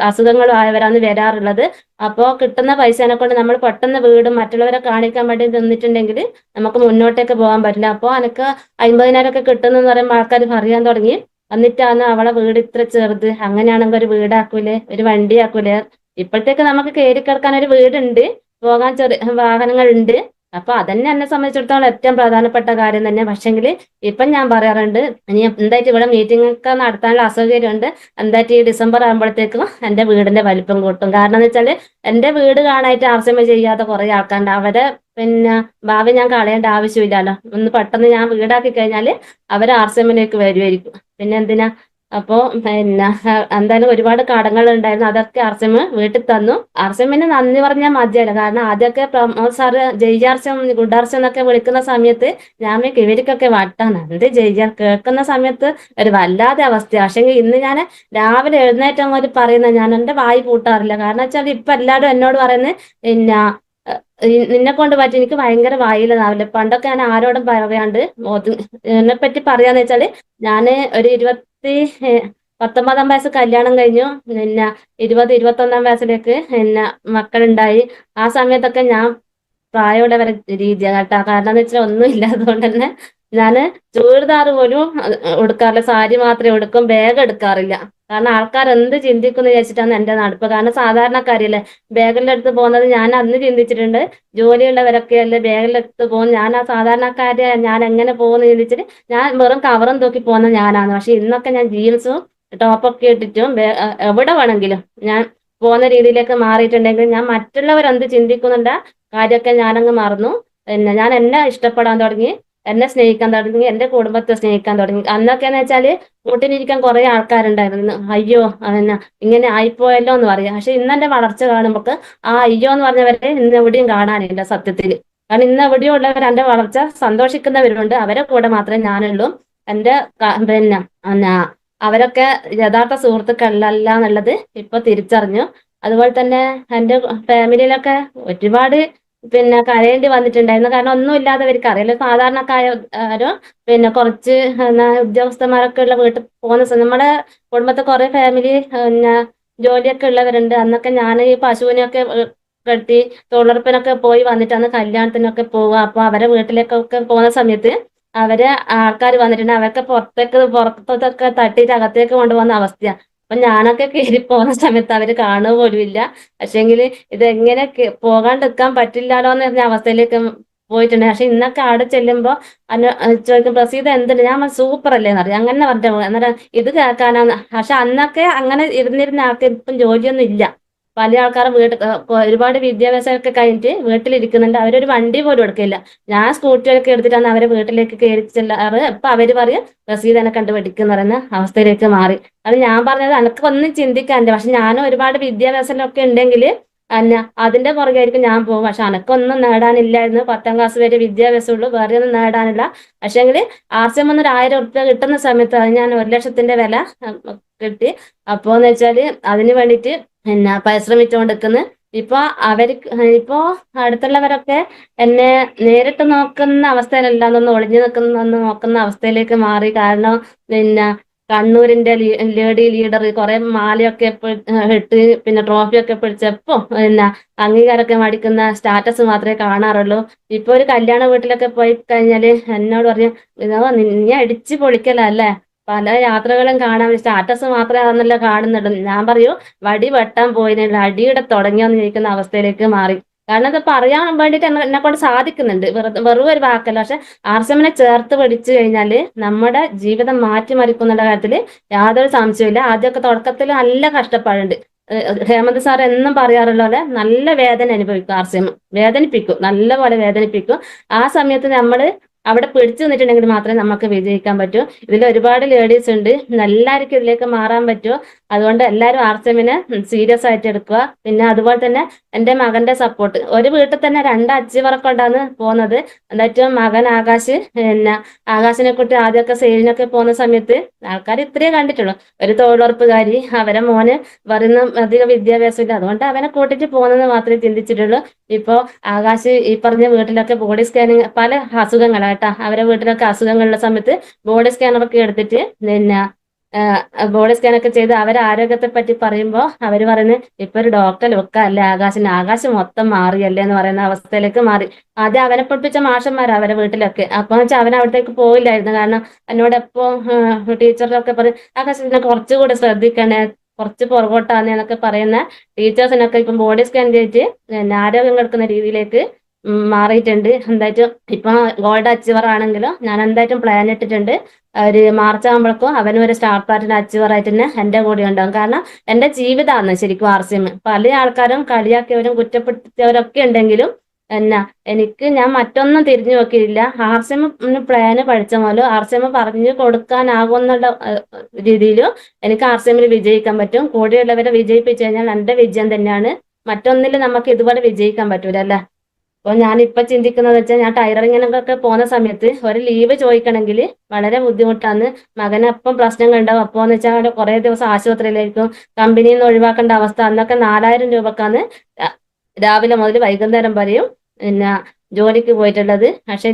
അസുഖങ്ങളും ആയവരാണ് വരാറുള്ളത്. അപ്പോൾ കിട്ടുന്ന പൈസേനെ കൊണ്ട് നമ്മൾ പെട്ടെന്ന് വീടും മറ്റുള്ളവരെ കാണിക്കാൻ വേണ്ടി നിന്നിട്ടുണ്ടെങ്കിൽ നമുക്ക് മുന്നോട്ടേക്ക് പോകാൻ പറ്റില്ല. അപ്പോൾ എനിക്ക് 50,000 ഒക്കെ കിട്ടുന്നെന്ന് പറയുമ്പോൾ ആൾക്കാർ പറയാൻ തുടങ്ങി, എന്നിട്ടാണ് അവളെ വീട് ഇത്ര ചെറുത്, അങ്ങനെയാണെങ്കിൽ ഒരു വീടാക്കൂലേ, ഒരു വണ്ടി ആക്കൂലേ. ഇപ്പോഴത്തേക്ക് നമുക്ക് കയറി കിടക്കാൻ ഒരു വീടുണ്ട്, പോകാൻ ചെറിയ വാഹനങ്ങളുണ്ട്. അപ്പൊ അതന്നെ എന്നെ സംബന്ധിച്ചിടത്തോളം ഏറ്റവും പ്രധാനപ്പെട്ട കാര്യം തന്നെ. പക്ഷെങ്കിൽ ഇപ്പം ഞാൻ പറയാറുണ്ട്, ഇനി എന്തായിട്ട് ഇവിടെ മീറ്റിംഗ് ഒക്കെ നടത്താനുള്ള അസൗകര്യമുണ്ട്, എന്തായിട്ട് ഈ ഡിസംബർ ആകുമ്പോഴത്തേക്കും എൻ്റെ വീടിന്റെ വലിപ്പം കൂട്ടും. കാരണം എന്ന് വെച്ചാൽ എൻ്റെ വീട് കാണാനായിട്ട് RCM ചെയ്യാത്ത കുറെ ആൾക്കാരുണ്ട്. അവരെ പിന്നെ ഭാവി ഞാൻ കളയേണ്ട ആവശ്യമില്ലല്ലോ. ഒന്ന് പെട്ടെന്ന് ഞാൻ വീടാക്കി കഴിഞ്ഞാൽ അവർ RCMലേക്ക് വരുമായിരിക്കും. പിന്നെ എന്തിനാ. അപ്പോ പിന്നെ എന്തായാലും ഒരുപാട് കടങ്ങൾ ഉണ്ടായിരുന്നു, അതൊക്കെ RCM വീട്ടിൽ തന്നു. RCMന് നന്ദി പറഞ്ഞാൽ മതിയല്ല. കാരണം ആദ്യമൊക്കെ പ്രമോദ് സാറ് ജയ്ജാർച്ചം ഗുഡാർച്ചം എന്നൊക്കെ വിളിക്കുന്ന സമയത്ത് ഞാൻ ഇവർക്കൊക്കെ വട്ടാണ്, എന്ത് ജയ്ജാർ കേൾക്കുന്ന സമയത്ത് ഒരു വല്ലാതെ അവസ്ഥ. പക്ഷേ ഇന്ന് ഞാൻ രാവിലെ എഴുന്നേറ്റം ഒരു പറയുന്ന ഞാൻ എൻ്റെ വായി പൂട്ടാറില്ല. കാരണം വെച്ചാൽ ഇപ്പൊ എല്ലാവരും എന്നോട് പറയുന്നത് പിന്നെ നിന്നെ കൊണ്ട് പറ്റി, എനിക്ക് ഭയങ്കര വായിലാവില്ല. പണ്ടൊക്കെ ഞാൻ ആരോടും പറയാണ്ട് എന്നെ പറ്റി പറയാന്ന് വെച്ചാല് ഞാന് ഒരു 19-ആം വയസ്സ് കല്യാണം കഴിഞ്ഞു. പിന്നെ 20-21 വയസ്സിലേക്ക് പിന്നെ മക്കളുണ്ടായി. ആ സമയത്തൊക്കെ ഞാൻ പ്രായമുള്ളവരെ രീതിയാണ് കേട്ടോ. കാരണം എന്ന് വെച്ചാൽ ഒന്നും ഇല്ലാത്തതുകൊണ്ട് തന്നെ ഞാന് ചുരിദാർ പോലും എടുക്കാറില്ല, സാരി മാത്രമേ എടുക്കും, ബാഗ് എടുക്കാറില്ല. കാരണം ആൾക്കാർ എന്ത് ചിന്തിക്കുന്നു വിചാരിച്ചിട്ടാണ് എന്റെ നടപ്പ്. കാരണം സാധാരണക്കാരിയല്ലേ ബാഗിന്റെ അടുത്ത് പോകുന്നത്. ഞാൻ അന്ന് ചിന്തിച്ചിട്ടുണ്ട്, ജോലിയുള്ളവരൊക്കെ അല്ലേ ബാഗിന്റെ അടുത്ത് പോകുന്നത്, ഞാൻ ആ സാധാരണക്കാരെ ഞാൻ എങ്ങനെ പോകുന്നു ചിന്തിച്ചിട്ട് ഞാൻ വെറും കവറും തൂക്കി പോകുന്ന ഞാനാണ്. പക്ഷെ ഇന്നൊക്കെ ഞാൻ ജീൻസും ടോപ്പൊക്കെ ഇട്ടിട്ടും എവിടെ വേണമെങ്കിലും ഞാൻ പോകുന്ന രീതിയിലേക്ക് മാറിയിട്ടുണ്ടെങ്കിൽ ഞാൻ മറ്റുള്ളവരെന്ത് ചിന്തിക്കുന്നുണ്ട കാര്യമൊക്കെ ഞാനങ്ങ് മറന്നു. പിന്നെ ഞാൻ എന്നെ ഇഷ്ടപ്പെടാൻ തുടങ്ങി, എന്നെ സ്നേഹിക്കാൻ തുടങ്ങി, എന്റെ കുടുംബത്തെ സ്നേഹിക്കാൻ തുടങ്ങി. അന്നൊക്കെന്ന് വെച്ചാല് കൂട്ടിനിരിക്കാൻ കുറെ ആൾക്കാരുണ്ടായിരുന്നു. അയ്യോ പിന്നെ ഇങ്ങനെ ആയിപ്പോയല്ലോ എന്ന് പറയാം. പക്ഷെ ഇന്നെന്റെ വളർച്ച കാണുമ്പോൾ ആ അയ്യോ എന്ന് പറഞ്ഞവരെ ഇന്ന് എവിടെയും കാണാനില്ല സത്യത്തില്. കാരണം ഇന്ന് എവിടെയും ഉള്ളവർ എന്റെ വളർച്ച സന്തോഷിക്കുന്നവരുണ്ട്, അവരെ കൂടെ മാത്രമേ ഞാനുള്ളൂ. എന്റെ പിന്നെ അവരൊക്കെ യഥാർത്ഥ സുഹൃത്തുക്കളല്ല എന്നുള്ളത് ഇപ്പൊ തിരിച്ചറിഞ്ഞു. അതുപോലെ തന്നെ എന്റെ ഫാമിലിയിലൊക്കെ ഒരുപാട് പിന്നെ കരയേണ്ടി വന്നിട്ടുണ്ടായിരുന്നു. കാരണം ഒന്നും ഇല്ലാത്തവർക്ക് അറിയാലോ, സാധാരണക്കാരോ പിന്നെ കുറച്ച് ഉദ്യോഗസ്ഥന്മാരൊക്കെ ഉള്ള വീട്ടിൽ പോകുന്ന നമ്മുടെ കുടുംബത്തെ കുറെ ഫാമിലി പിന്നെ ജോലിയൊക്കെ ഉള്ളവരുണ്ട്. അന്നൊക്കെ ഞാൻ ഈ പശുവിനെയൊക്കെ കെട്ടി തൊഴിലുറപ്പിനൊക്കെ പോയി വന്നിട്ടാണ് കല്യാണത്തിനൊക്കെ പോവുക. അപ്പൊ അവരെ വീട്ടിലേക്കൊക്കെ പോകുന്ന സമയത്ത് അവരെ ആൾക്കാർ വന്നിട്ടുണ്ട്, അവരൊക്കെ പുറത്തൊക്കെ തട്ടിയിട്ട് അകത്തേക്ക് കൊണ്ടുപോകുന്ന അവസ്ഥയാണ്. അപ്പൊ ഞാനൊക്കെ കയറി പോകുന്ന സമയത്ത് അവര് കാണുക പോലും ഇല്ല. പക്ഷെങ്കിൽ ഇതെങ്ങനെ പോകാണ്ടിരിക്കാൻ പറ്റില്ലാലോ എന്ന് പറഞ്ഞ അവസ്ഥയിലേക്ക് പോയിട്ടുണ്ട്. പക്ഷെ ഇന്നൊക്കെ അവിടെ ചെല്ലുമ്പോ ചോദിക്കും, പ്രസീത എന്തുണ്ട്, ഞാൻ സൂപ്പർ അല്ലേന്ന് അറിയാം, അങ്ങനെ പറഞ്ഞ അന്നേരം ഇത് കേൾക്കാനാന്ന്. പക്ഷെ അന്നൊക്കെ അങ്ങനെ ഇരുന്നിരുന്ന ആൾക്ക് ഇപ്പം ജോലിയൊന്നും ഇല്ല. പല ആൾക്കാരും ഒരുപാട് വിദ്യാഭ്യാസമൊക്കെ കഴിഞ്ഞിട്ട് വീട്ടിലിരിക്കുന്നുണ്ട്, അവരൊരു വണ്ടി പോലും എടുക്കില്ല. ഞാൻ സ്കൂട്ടിയൊക്കെ എടുത്തിട്ടാണ് അവരെ വീട്ടിലേക്ക് കയറി ചെല്ലാറ്. അപ്പൊ അവര് പറയും റസീദനെ കണ്ട് പഠിക്കുന്ന പറയുന്ന അവസ്ഥയിലേക്ക് മാറി. അത് ഞാൻ പറഞ്ഞത് എനക്ക് ഒന്നും ചിന്തിക്കാനില്ല, പക്ഷെ ഞാനും ഒരുപാട് വിദ്യാഭ്യാസമൊക്കെ ഉണ്ടെങ്കിൽ അതിന്റെ പുറകെയായിരിക്കും ഞാൻ പോകും. പക്ഷെ അനക്കൊന്നും നേടാനില്ലായിരുന്നു. 10ാം ക്ലാസ് വരെ വിദ്യാഭ്യാസമുള്ളൂ, വേറെ ഒന്നും നേടാനില്ല. പക്ഷെങ്കിൽ ആർസിഎം ഒരു 1000 ഉറുപ്പ്യ കിട്ടുന്ന സമയത്ത് അത് ഞാൻ 1 ലക്ഷത്തിന്റെ വില കിട്ടി. അപ്പോന്ന് വെച്ചാല് അതിന് വേണ്ടിയിട്ട് പരിശ്രമിച്ചുകൊണ്ടിരിക്കുന്നു. ഇപ്പൊ അവർക്ക് ഇപ്പോ അടുത്തുള്ളവരൊക്കെ എന്നെ നേരിട്ട് നോക്കുന്ന അവസ്ഥയിലല്ല, ഒളിഞ്ഞു നോക്കുന്ന അവസ്ഥയിലേക്ക് മാറി. കാരണം പിന്നെ കണ്ണൂരിന്റെ ലേഡി ലീഡർ കുറെ മാലയൊക്കെ ഇട്ട് പിന്നെ ട്രോഫിയൊക്കെ പിടിച്ചപ്പോ പിന്നെ അംഗീകാരമൊക്കെ മേടിക്കുന്ന സ്റ്റാറ്റസ് മാത്രമേ കാണാറുള്ളൂ. ഇപ്പൊ ഒരു കല്യാണ വീട്ടിലൊക്കെ പോയി കഴിഞ്ഞാല് എന്നോട് പറയും, നീ അടിച്ചു പൊളിക്കലല്ലേ, പല യാത്രകളും കാണാൻ സ്റ്റാറ്റസ് മാത്രമാണെന്നല്ലോ കാണുന്നുള്ളൂ. ഞാൻ പറയൂ, വടി വെട്ടാൻ പോയില്ല, അടിയുടെ തുടങ്ങിയെന്ന് ചോദിക്കുന്ന അവസ്ഥയിലേക്ക് മാറി. കാരണം ഇത് പറയാൻ വേണ്ടിയിട്ട് എന്നെ കൊണ്ട് സാധിക്കുന്നുണ്ട്, വെറും ഒരു വാക്കല്ല. പക്ഷെ ആർസിഎമ്മിനെ ചേർത്ത് പഠിച്ചു കഴിഞ്ഞാല് നമ്മുടെ ജീവിതം മാറ്റിമറിക്കുന്നുള്ള കാര്യത്തില് യാതൊരു സംശയമില്ല. ആദ്യമൊക്കെ തുടക്കത്തിൽ നല്ല കഷ്ടപ്പാടുണ്ട്. ഹേമന്ത് സാർ എന്നും പറയാറുള്ള പോലെ നല്ല വേദന അനുഭവിക്കും ആർസിഎം, വേദനിപ്പിക്കും, നല്ല പോലെ വേദനിപ്പിക്കും. ആ സമയത്ത് നമ്മൾ അവിടെ പിടിച്ചു നിന്നിട്ടുണ്ടെങ്കിൽ മാത്രമേ നമുക്ക് വിജയിക്കാൻ പറ്റൂ. ഇതിൽ ഒരുപാട് ലേഡീസ് ഉണ്ട്, എല്ലാവർക്കും ഇതിലേക്ക് മാറാൻ പറ്റുമോ. അതുകൊണ്ട് എല്ലാവരും ആർസിഎമ്മിനെ സീരിയസ് ആയിട്ട് എടുക്കുക. പിന്നെ അതുപോലെ തന്നെ എന്റെ മകന്റെ സപ്പോർട്ട്, ഒരു വീട്ടിൽ തന്നെ 2 അച്ചീവറെ കൊണ്ടാണ് പോകുന്നത്. എന്നിട്ട് മകൻ ആകാശ് പിന്നെ ആകാശിനെ കുറിച്ച് ആദ്യമൊക്കെ സെയിലിനൊക്കെ പോകുന്ന സമയത്ത് ആൾക്കാർ ഇത്രയേ കണ്ടിട്ടുള്ളൂ, ഒരു തൊഴിലുറപ്പുകാരി, അവരെ മോന് പറയുന്ന അധികം വിദ്യാഭ്യാസം ഇല്ല, അതുകൊണ്ട് അവനെ കൂട്ടിട്ട് പോകുന്നത് മാത്രമേ ചിന്തിച്ചിട്ടുള്ളൂ. ഇപ്പോ ആകാശ് ഈ പറഞ്ഞ വീട്ടിലൊക്കെ ബോഡി സ്കാനിങ്, പല അസുഖങ്ങളാട്ടാ, അവരെ വീട്ടിലൊക്കെ അസുഖങ്ങളുള്ള സമയത്ത് ബോഡി സ്കാനറൊക്കെ എടുത്തിട്ട് പിന്നെ ബോഡി സ്കാനൊക്കെ ചെയ്ത് അവരെ ആരോഗ്യത്തെ പറ്റി പറയുമ്പോൾ അവര് പറയുന്നത് ഇപ്പൊ ഒരു ഡോക്ടർ ലുക്ക് അല്ലേ ആകാശിന്, ആകാശം മൊത്തം മാറിയല്ലേ എന്ന് പറയുന്ന അവസ്ഥയിലേക്ക് മാറി. ആദ്യം അവനെ പഠിപ്പിച്ച മാഷന്മാരാ അവരെ വീട്ടിലൊക്കെ. അപ്പൊ വെച്ചാൽ അവൻ അവിടത്തേക്ക് പോയില്ലായിരുന്നു. കാരണം എന്നോട് എപ്പോ ടീച്ചറിനൊക്കെ പറയും, ആകാശത്തിനെ കുറച്ചുകൂടി ശ്രദ്ധിക്കണേ, കുറച്ച് പുറകോട്ടാന്നൊക്കെ പറയുന്ന ടീച്ചേഴ്സിനൊക്കെ ഇപ്പം ബോഡി സ്കാൻ ചെയ്തിട്ട് ആരോഗ്യം കൊടുക്കുന്ന രീതിയിലേക്ക് മാറിയിട്ടുണ്ട്. എന്തായിട്ടും ഇപ്പൊ ഗോൾഡ് അച്ചീവർ ആണെങ്കിലും ഞാൻ എന്തായിട്ടും പ്ലാൻ ഇട്ടിട്ടുണ്ട്, ഒരു മാർച്ച് ആകുമ്പോഴേക്കും അവനും ഒരു സ്റ്റാർ പ്ലാറ്റിന് അച്ചീവർ ആയിട്ട് തന്നെ എന്റെ കൂടെ ഉണ്ടാകും. കാരണം എന്റെ ജീവിതമാണ് ശരിക്കും ആർസിഎം. പല ആൾക്കാരും കളിയാക്കിയവരും കുറ്റപ്പെടുത്തിയവരൊക്കെ ഉണ്ടെങ്കിലും എനിക്ക് ഞാൻ മറ്റൊന്നും തിരിഞ്ഞു നോക്കിയില്ല. ആർസിഎം പ്ലാന് പഠിച്ച പോലും ആർസിഎം പറഞ്ഞു കൊടുക്കാനാകുന്നുള്ള രീതിയിലും എനിക്ക് ആർസിഎമ്മിൽ വിജയിക്കാൻ പറ്റും. കൂടെയുള്ളവരെ വിജയിപ്പിച്ചു കഴിഞ്ഞാൽ എന്റെ വിജയം തന്നെയാണ്. മറ്റൊന്നിലും നമുക്ക് ഇതുപോലെ വിജയിക്കാൻ പറ്റൂല അല്ലെ. അപ്പൊ ഞാൻ ഇപ്പൊ ചിന്തിക്കുന്നത് വെച്ചാൽ, ഞാൻ ടൈലറിങ്ങിനൊക്കെ പോകുന്ന സമയത്ത് ഒരു ലീവ് ചോദിക്കണമെങ്കിൽ വളരെ ബുദ്ധിമുട്ടാണ്. മകനപ്പം പ്രശ്നങ്ങൾ ഉണ്ടാവും. അപ്പോന്ന് വെച്ചാൽ കുറെ ദിവസം ആശുപത്രിയിലായിരിക്കും, കമ്പനിയിൽ നിന്ന് ഒഴിവാക്കേണ്ട അവസ്ഥ. അന്നൊക്കെ 4000 രൂപക്കാണ് രാവിലെ മുതൽ വൈകുന്നേരം വരെയും പിന്നെ ജോലിക്ക് പോയിട്ടുള്ളത്. പക്ഷേ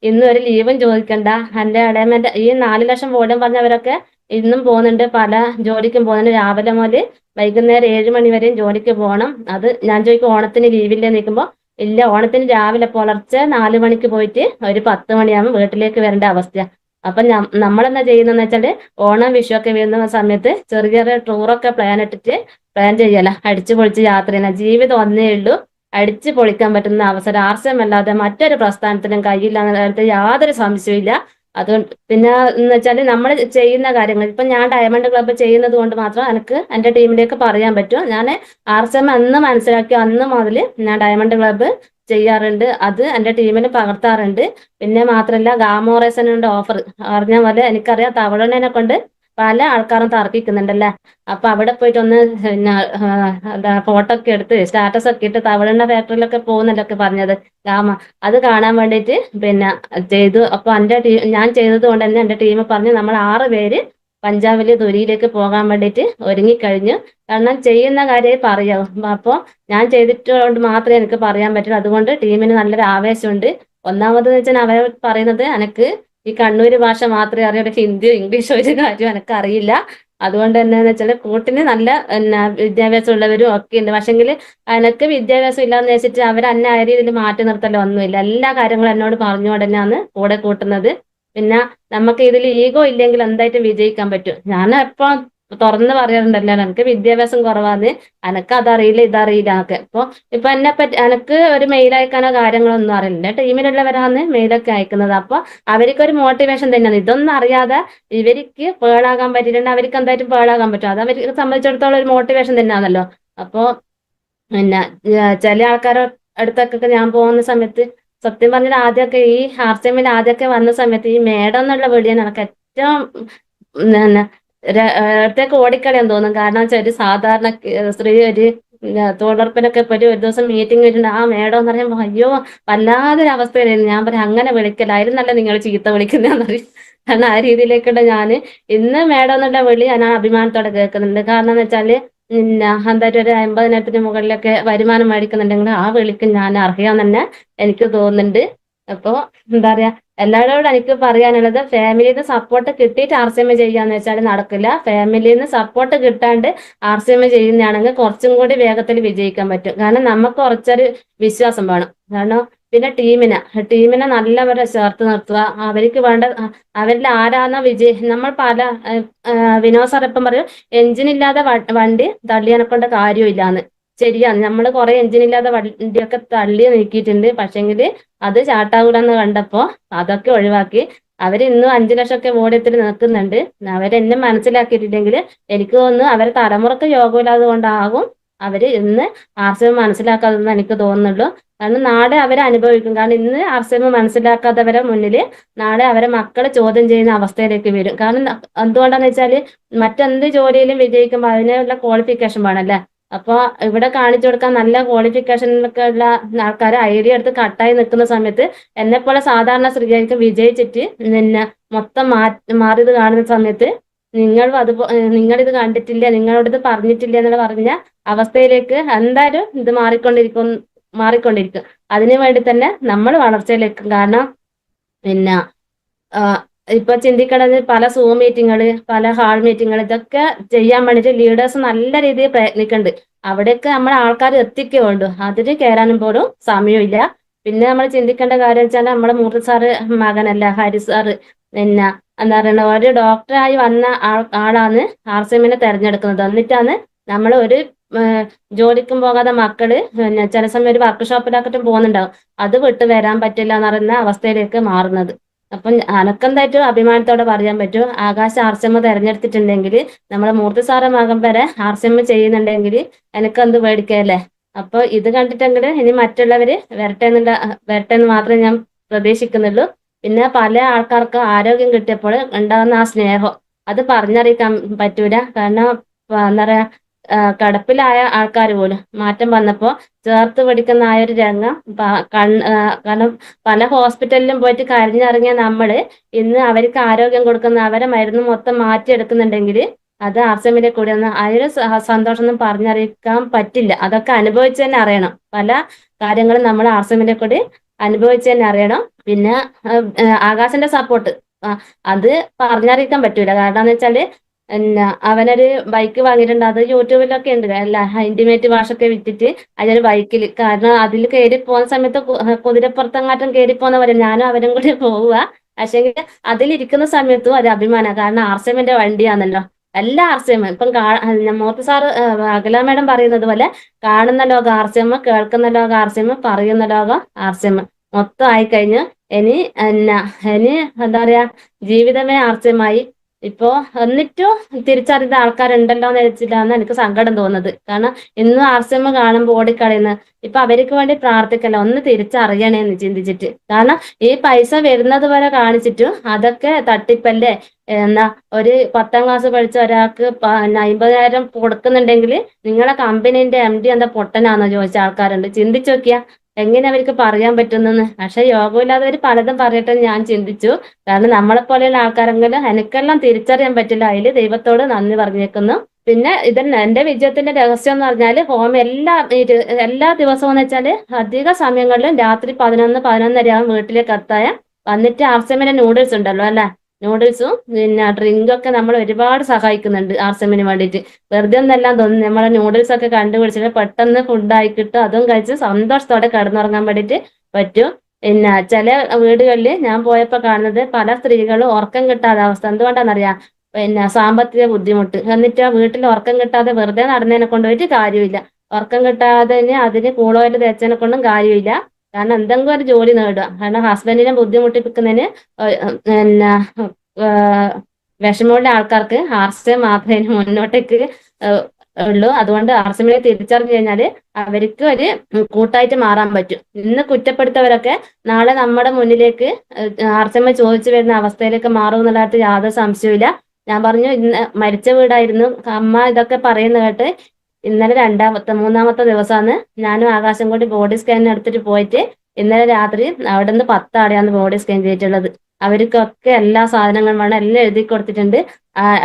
ഇന്നും ഒരു ലീവും ചോദിക്കണ്ട. എന്റെ ഇടയമ്മന്റെ ഈ 4 ലക്ഷം വോളിയം പറഞ്ഞവരൊക്കെ ഇന്നും പോകുന്നുണ്ട്, പല ജോലിക്കും പോകുന്നുണ്ട്. രാവിലെ മുതൽ വൈകുന്നേരം 7 മണി വരെയും ജോലിക്ക് പോകണം. അത് ഞാൻ ചോദിക്കും, ഓണത്തിന് ലീവില്ലേ നിൽക്കുമ്പോൾ ഇല്ല, ഓണത്തിന് രാവിലെ പുലർച്ചെ 4 മണിക്ക് പോയിട്ട് ഒരു 10 മണിയാകുമ്പോൾ വീട്ടിലേക്ക് വരേണ്ട അവസ്ഥ. അപ്പൊ നമ്മളെന്താ ചെയ്യുന്നതെന്ന് വെച്ചാല് ഓണം വിഷു ഒക്കെ വരുന്ന സമയത്ത് ചെറിയ ചെറിയ ടൂറൊക്കെ പ്ലാൻ ചെയ്യല, അടിച്ചു പൊളിച്ച് യാത്ര ചെയ്യണം. ജീവിതം ഒന്നേ ഉള്ളൂ, അടിച്ചു പൊളിക്കാൻ പറ്റുന്ന അവസരം ആർസമല്ലാതെ മറ്റൊരു പ്രസ്ഥാനത്തിനും കഴിയില്ല എന്ന കാര്യത്തിൽ യാതൊരു സംശയവും ഇല്ല. അതുകൊണ്ട് പിന്നെ എന്ന് വെച്ചാൽ നമ്മൾ ചെയ്യുന്ന കാര്യങ്ങൾ ഇപ്പൊ ഞാൻ ഡയമണ്ട് ക്ലബ്ബ് ചെയ്യുന്നത് കൊണ്ട് മാത്രം എനിക്ക് എന്റെ ടീമിലേക്ക് പറയാൻ പറ്റും. ഞാൻ ആർസെം അന്ന് മനസ്സിലാക്കി അന്ന് മുതൽ ഞാൻ ഡയമണ്ട് ക്ലബ്ബ് ചെയ്യാറുണ്ട്, അത് എന്റെ ടീമിന് പകർത്താറുണ്ട്. പിന്നെ മാത്രമല്ല ഗാമോറേസനുണ്ട് ഓഫർ പറഞ്ഞ പോലെ എനിക്കറിയാം തവളനെ കൊണ്ട് പല ആൾക്കാരും തർക്കിക്കുന്നുണ്ടല്ലേ. അപ്പൊ അവിടെ പോയിട്ട് ഒന്ന് പിന്നെ എന്താ ഫോട്ടോ ഒക്കെ എടുത്ത് സ്റ്റാറ്റസ് ഒക്കെ ഇട്ട് തവളെണ്ണ ഫാക്ടറിയിലൊക്കെ പോകുന്നല്ലൊക്കെ പറഞ്ഞത് ഗാമ, അത് കാണാൻ വേണ്ടിയിട്ട് പിന്നെ ചെയ്തു. അപ്പൊ ഞാൻ ചെയ്തത് കൊണ്ട് തന്നെ എന്റെ ടീം പറഞ്ഞു നമ്മൾ 6 പേര് പഞ്ചാബില് ദുരിയിലേക്ക് പോകാൻ വേണ്ടിയിട്ട് ഒരുങ്ങിക്കഴിഞ്ഞു. കാരണം ചെയ്യുന്ന കാര്യമേ പറയാവൂ. അപ്പൊ ഞാൻ ചെയ്തിട്ടുകൊണ്ട് മാത്രമേ എനിക്ക് പറയാൻ പറ്റുള്ളൂ. അതുകൊണ്ട് ടീമിന് നല്ലൊരു ആവേശമുണ്ട്. ഒന്നാമത് വെച്ചാൽ അവർ പറയുന്നത് എനിക്ക് ഈ കണ്ണൂര് ഭാഷ മാത്രമേ അറിയൂ, ഹിന്ദിയോ ഇംഗ്ലീഷോ ഒരു കാര്യം എനിക്ക് അറിയില്ല. അതുകൊണ്ട് എന്താന്ന് വെച്ചാൽ കൂട്ടിന് നല്ല വിദ്യാഭ്യാസം ഉള്ളവരും ഒക്കെ ഉണ്ട്. പക്ഷെങ്കിൽ എനിക്ക് വിദ്യാഭ്യാസം ഇല്ലാന്ന് വെച്ചിട്ട് അവർ എന്നെ ആ രീതിയിൽ മാറ്റി നിർത്തലോ ഒന്നുമില്ല. എല്ലാ കാര്യങ്ങളും എന്നോട് പറഞ്ഞുകൊണ്ട് തന്നെയാണ് കൂടെ കൂട്ടുന്നത്. പിന്നെ നമുക്ക് ഇതിൽ ഈഗോ ഇല്ലെങ്കിൽ എന്തായിട്ടും വിജയിക്കാൻ പറ്റും. ഞാൻ എപ്പോ തുറന്ന് പറയാറുണ്ടല്ലോ എനിക്ക് വിദ്യാഭ്യാസം കുറവാന്ന്, എനക്ക് അതറിയില്ല ഇതറിയില്ല എന്നൊക്കെ. ഇപ്പൊ എന്നെ പറ്റി എനക്ക് ഒരു മെയിൽ അയക്കാനോ കാര്യങ്ങളോ ഒന്നും അറിയില്ല. ടീമിലുള്ളവരാണ് മെയിലൊക്കെ അയക്കുന്നത്. അപ്പൊ അവർക്കൊരു മോട്ടിവേഷൻ തന്നെയാണ്. ഇതൊന്നും അറിയാതെ ഇവർക്ക് പേളാകാൻ പറ്റിയിട്ടുണ്ട്, അവർക്ക് എന്തായിട്ടും പേളാകാൻ പറ്റും. അത് അവർക്ക് സംബന്ധിച്ചിടത്തോളം ഒരു മോട്ടിവേഷൻ തന്നെയാണല്ലോ. അപ്പൊ പിന്നെ ചില ആൾക്കാരുടെ അടുത്തൊക്കെ ഞാൻ പോകുന്ന സമയത്ത് സത്യം പറഞ്ഞാൽ ആദ്യമൊക്കെ ഈ ആർസിഎമ്മിൽ ആദ്യമൊക്കെ വന്ന സമയത്ത് ഈ മേഡം എന്നുള്ള വിളിയാണ് എനിക്ക് ഏറ്റവും പിന്നെ അടുത്തേക്ക് ഓടിക്കളയാൻ തോന്നും. കാരണം വെച്ചാൽ ഒരു സാധാരണ സ്ത്രീ ഒരു തൊഴിലുറപ്പിനൊക്കെ പറ്റി ഒരു ദിവസം മീറ്റിംഗ് വരുന്നുണ്ട്, ആ മേഡം എന്ന് പറയുമ്പോൾ അയ്യോ വല്ലാതൊരു അവസ്ഥയിലായിരുന്നു. ഞാൻ പറയാം അങ്ങനെ വിളിക്കലായിരുന്നല്ല നിങ്ങൾ ചീത്ത വിളിക്കുന്നതെന്ന് പറയും. കാരണം ആ രീതിയിലേക്കുള്ള ഞാൻ ഇന്ന് മേഡം എന്നുള്ള വിളി ഞാൻ അഭിമാനത്തോടെ കേൾക്കുന്നുണ്ട്. കാരണം എന്ന് വെച്ചാല് പിന്നെ എന്തായാലും ഒരു 50,000-ത്തിന് മുകളിലൊക്കെ വരുമാനം മേടിക്കുന്നുണ്ടെങ്കിൽ ആ വിളിക്ക് ഞാൻ അർഹയാന്ന് തന്നെ എനിക്ക് തോന്നുന്നുണ്ട്. അപ്പൊ എന്താ പറയാ, എല്ലാവരോടും എനിക്ക് പറയാനുള്ളത് ഫാമിലിയിൽ നിന്ന് സപ്പോർട്ട് കിട്ടിയിട്ട് ആർസിഎം ചെയ്യാന്ന് വെച്ചാൽ നടക്കില്ല. ഫാമിലിയിൽ നിന്ന് സപ്പോർട്ട് കിട്ടാണ്ട് ആർസിഎം ചെയ്യുന്നതാണെങ്കിൽ കുറച്ചും കൂടി വേഗത്തിൽ വിജയിക്കാൻ പറ്റും. കാരണം നമുക്ക് കുറച്ചൊരു വിശ്വാസം വേണം. കാരണം പിന്നെ ടീമിനെ നല്ലവരെ ചേർത്ത് നിർത്തുക, അവർക്ക് വേണ്ട അവരിൽ ആരാന്ന നമ്മൾ പല വിനോദ സാർ ഇപ്പം പറയും എഞ്ചിനില്ലാതെ വണ്ടി തള്ളിയനെ കൊണ്ട് കാര്യമില്ലാന്ന്. ശരിയാണ്, നമ്മൾ കുറെ എഞ്ചിനില്ലാതെ വണ്ടിയൊക്കെ തള്ളി നീക്കിയിട്ടുണ്ട്. പക്ഷെങ്കിൽ അത് ചാട്ടാകൂടെന്ന് കണ്ടപ്പോ അതൊക്കെ ഒഴിവാക്കി അവര് ഇന്നും 5 ലക്ഷം ഒക്കെ ഓടിയത്തിൽ നിൽക്കുന്നുണ്ട്. അവരെന്നെ മനസ്സിലാക്കിയിട്ടില്ലെങ്കിൽ എനിക്ക് തോന്നുന്നു അവരെ തലമുറക്ക് യോഗമില്ലാതെ കൊണ്ടാകും അവര് ഇന്ന് ആർസിഎം മനസ്സിലാക്കാതെന്ന് എനിക്ക് തോന്നുന്നുള്ളൂ. കാരണം നാളെ അവരെ അനുഭവിക്കും. കാരണം ഇന്ന് ആർസിഎം മനസ്സിലാക്കാത്തവരെ മുന്നിൽ നാളെ അവരെ മക്കളെ ചോദ്യം ചെയ്യുന്ന അവസ്ഥയിലേക്ക് വരും. കാരണം എന്തുകൊണ്ടാന്ന് വെച്ചാല് മറ്റെന്ത് ജോലിയിലും വിജയിക്കുമ്പോൾ അതിനുള്ള ക്വാളിഫിക്കേഷൻ വേണമല്ലേ. അപ്പൊ ഇവിടെ കാണിച്ചു കൊടുക്കാൻ നല്ല ക്വാളിഫിക്കേഷനൊക്കെ ഉള്ള ആൾക്കാർ ഐഡിയ എടുത്ത് കട്ടായി നിൽക്കുന്ന സമയത്ത് എന്നെപ്പോലെ സാധാരണ സ്ത്രീകൾക്ക് വിജയിച്ചിട്ട് പിന്നെ മൊത്തം മാറിയത് കാണുന്ന സമയത്ത് നിങ്ങളിത് കണ്ടിട്ടില്ല, നിങ്ങളോട് ഇത് പറഞ്ഞിട്ടില്ല എന്നുള്ള പറഞ്ഞ അവസ്ഥയിലേക്ക് എന്തായാലും ഇത് മാറിക്കൊണ്ടിരിക്കും. അതിനു വേണ്ടി തന്നെ നമ്മൾ വളർച്ചയിലേക്കും. കാരണം പിന്നെ ഇപ്പൊ ചിന്തിക്കണത് പല സൂം മീറ്റിങ്ങുകള്, പല ഹാൾ മീറ്റിങ്ങുകൾ ഇതൊക്കെ ചെയ്യാൻ വേണ്ടിയിട്ട് ലീഡേഴ്സ് നല്ല രീതിയിൽ പ്രയത്നിക്കുന്നുണ്ട്. അവിടെയൊക്കെ നമ്മളെ ആൾക്കാർ എത്തിക്കേ വേണ്ടു, അതിന് കയറാനും പോലും സമയമില്ല. പിന്നെ നമ്മൾ ചിന്തിക്കേണ്ട കാര്യം വെച്ചാൽ നമ്മളെ മൂർത്തി സാറ് മകനല്ല ഹരി സാറ് പിന്നെ എന്താ പറയുക ഒരു ഡോക്ടറായി വന്ന ആളാണ് ആർസിഎമ്മിനെ തെരഞ്ഞെടുക്കുന്നത്. എന്നിട്ടാണ് നമ്മൾ ഒരു ജോലിക്കും പോകാതെ മക്കള് പിന്നെ ചില സമയം ഒരു വർക്ക് ഷോപ്പിലാക്കിട്ടും പോകുന്നുണ്ടാവും, അത് വിട്ട് വരാൻ പറ്റില്ല എന്ന് പറയുന്ന അവസ്ഥയിലേക്ക് മാറുന്നത്. അപ്പം അനക്കെന്തായിട്ടും അഭിമാനത്തോടെ പറയാൻ പറ്റും, ആകാശ് ആർസിഎം തെരഞ്ഞെടുത്തിട്ടുണ്ടെങ്കിൽ നമ്മളെ മൂർത്തി സാറെ മകൻ വരെ ആർസിഎം ചെയ്യുന്നുണ്ടെങ്കിൽ എനിക്കെന്ത് പേടിക്കല്ലേ. അപ്പൊ ഇത് കണ്ടിട്ടെങ്കിൽ ഇനി മറ്റുള്ളവര് വരട്ടെ എന്ന് മാത്രമേ ഞാൻ പ്രതീക്ഷിക്കുന്നുള്ളൂ. പിന്നെ പല ആൾക്കാർക്ക് ആരോഗ്യം കിട്ടിയപ്പോൾ ഉണ്ടാകുന്ന ആ സ്നേഹം അത് പറഞ്ഞറിയിക്കാൻ പറ്റൂല. കാരണം എന്താ പറയാ കിടപ്പിലായ ആൾക്കാർ പോലും മാറ്റം വന്നപ്പോ ചേർത്ത് പിടിക്കുന്ന ആ ഒരു രംഗം കാരണം പല ഹോസ്പിറ്റലിലും പോയിട്ട് കരഞ്ഞിറങ്ങിയ നമ്മള് ഇന്ന് അവർക്ക് ആരോഗ്യം കൊടുക്കുന്ന അവരെ മരുന്ന് മൊത്തം മാറ്റിയെടുക്കുന്നുണ്ടെങ്കിൽ അത് ആർസിഎമ്മിലെ കൂടി ഒന്ന് ആ ഒരു സന്തോഷം ഒന്നും പറഞ്ഞറിയിക്കാൻ പറ്റില്ല. അതൊക്കെ അനുഭവിച്ച് തന്നെ അറിയണം. പല കാര്യങ്ങളും നമ്മൾ ആർസിഎമ്മിലെ കൂടി അനുഭവിച്ച് തന്നെ അറിയണം. പിന്നെ ആകാശിന്റെ സപ്പോർട്ട് അത് പറഞ്ഞറിയിക്കാൻ പറ്റൂല. കാരണം എന്ന് വെച്ചാല് പിന്നെ അവനൊരു ബൈക്ക് വാങ്ങിയിട്ടുണ്ട്. അത് യൂട്യൂബിലൊക്കെ ഉണ്ട്. അല്ല ഇന്റിമേറ്റ് വാഷൊക്കെ വിറ്റിട്ട് അതിനൊരു ബൈക്കിൽ, കാരണം അതിൽ കയറി പോകുന്ന സമയത്ത് കുതിരപ്പുറത്തെങ്ങാറ്റം കയറി പോകുന്ന പോലെ ഞാനും അവനും കൂടി പോവുക. പക്ഷെങ്കിൽ അതിലിരിക്കുന്ന സമയത്തും ഒരു അഭിമാനം, കാരണം ആർസെമിന്റെ വണ്ടിയാണല്ലോ. എല്ലാ ആർസിഎം ഇപ്പം മൂർത്തി സാറ് അഖില മേഡം പറയുന്നത് പോലെ കാണുന്ന ലോകം ആർസിഎം, കേൾക്കുന്ന ലോകം ആർസിഎം, പറയുന്ന ലോകം ആർസിഎം മൊത്തം ആയിക്കഴിഞ്ഞ് ഇനി എന്നാ ഇനി എന്താ പറയാ ജീവിതമേ ആർസിഎമായി. ഇപ്പോ എന്നിട്ടും തിരിച്ചറിയുന്ന ആൾക്കാരുണ്ടല്ലോ എന്ന് വെച്ചിട്ടാണ് എനിക്ക് സങ്കടം തോന്നുന്നത്. കാരണം ഇന്നും ആർസിഎം കാണുമ്പോൾ ഓടിക്കളയുന്ന ഇപ്പൊ അവർക്ക് വേണ്ടി പ്രാർത്ഥിക്കല്ല, ഒന്ന് തിരിച്ചറിയണേന്ന് ചിന്തിച്ചിട്ട്. കാരണം ഈ പൈസ വരുന്നത് വരെ കാണിച്ചിട്ടും അതൊക്കെ തട്ടിപ്പല്ലേ. എന്നാ ഒരു 10ാം ക്ലാസ് പഠിച്ച ഒരാൾക്ക് 50,000 കൊടുക്കുന്നുണ്ടെങ്കിൽ നിങ്ങളെ കമ്പനീന്റെ MD എന്താ പൊട്ടനാണെന്ന് ചോദിച്ച ആൾക്കാരുണ്ട്. ചിന്തിച്ചു നോക്കിയാ എങ്ങനെ അവർക്ക് പറയാൻ പറ്റുന്നെന്ന്. പക്ഷെ യോഗമില്ലാത്തവർ പലതും പറയട്ടെ ഞാൻ ചിന്തിച്ചു. കാരണം നമ്മളെ പോലെയുള്ള ആൾക്കാരെങ്കിലും എനിക്കെല്ലാം തിരിച്ചറിയാൻ പറ്റില്ല. അതിൽ ദൈവത്തോട് നന്ദി പറഞ്ഞേക്കുന്നു. പിന്നെ ഇതന്നെ എന്റെ വിജയത്തിന്റെ രഹസ്യം എന്ന് പറഞ്ഞാല് എല്ലാ ദിവസവും എന്ന് വെച്ചാല് അധിക സമയങ്ങളിലും രാത്രി 11-11:30 ആകും വീട്ടിലേക്ക് എത്തായ. വന്നിട്ട് ആർസെമിന്റെ നൂഡിൽസ് ഉണ്ടല്ലോ അല്ലെ, നൂഡിൽസും പിന്നെ ഡ്രിങ്കൊക്കെ നമ്മൾ ഒരുപാട് സഹായിക്കുന്നുണ്ട് ആർസെമിന് വേണ്ടിയിട്ട്. വെറുതെ ഒന്നെല്ലാം തോന്നുന്നു, നമ്മളെ നൂഡിൽസ് ഒക്കെ കണ്ടുപിടിച്ചിട്ട് പെട്ടെന്ന് ഫുഡായി കിട്ടും. അതും കഴിച്ച് സന്തോഷത്തോടെ കിടന്നുറങ്ങാൻ വേണ്ടിയിട്ട് പറ്റും. പിന്നെ ചില വീടുകളിൽ ഞാൻ പോയപ്പോ കാണുന്നത് പല സ്ത്രീകളും ഉറക്കം കിട്ടാത്ത അവസ്ഥ. എന്തുകൊണ്ടാണെന്നറിയാം? പിന്നെ സാമ്പത്തിക ബുദ്ധിമുട്ട്. എന്നിട്ട് ആ വീട്ടിൽ ഉറക്കം കിട്ടാതെ വെറുതെ നടന്നതിനെ കൊണ്ടുപോയിട്ട് കാര്യമില്ല. ഉറക്കം കിട്ടാതെ അതിന് കൂളോയിൽ തേച്ചതിനെ കൊണ്ടും കാര്യമില്ല. കാരണം എന്തെങ്കിലും ഒരു ജോലി നേടുക. കാരണം ഹസ്ബൻഡിനെ ബുദ്ധിമുട്ടിപ്പിക്കുന്നതിന് പിന്നെ വിഷമമുള്ള ആൾക്കാർക്ക് ആർസിഎം മാത്രമേ മുന്നോട്ടേക്ക് ഉള്ളൂ. അതുകൊണ്ട് ആർസിഎമ്മിനെ തിരിച്ചറിഞ്ഞു കഴിഞ്ഞാല് അവർക്ക് ഒരു കൂട്ടായിട്ട് മാറാൻ പറ്റും. ഇന്ന് കുറ്റപ്പെടുത്തവരൊക്കെ നാളെ നമ്മുടെ മുന്നിലേക്ക് ആർസിഎം ചോദിച്ചു വരുന്ന അവസ്ഥയിലേക്ക് മാറും എന്നുള്ള കാര്യത്തിൽ യാതൊരു സംശയവുമില്ല. ഞാൻ പറഞ്ഞു ഇന്ന് മരിച്ച വീടായിരുന്നു അമ്മ ഇതൊക്കെ പറയുന്ന കേട്ട്. ഇന്നലെ മൂന്നാമത്തെ ദിവസമാണ് ഞാനും ആകാശം കൂടി ബോഡി സ്കാൻ എടുത്തിട്ട് പോയിട്ട് ഇന്നലെ രാത്രി അവിടെ നിന്ന് 10 ആടെയാണ് ബോഡി സ്കാൻ ചെയ്തിട്ടുള്ളത്. അവർക്കൊക്കെ എല്ലാ സാധനങ്ങളും വേണം, എല്ലാം എഴുതി കൊടുത്തിട്ടുണ്ട്.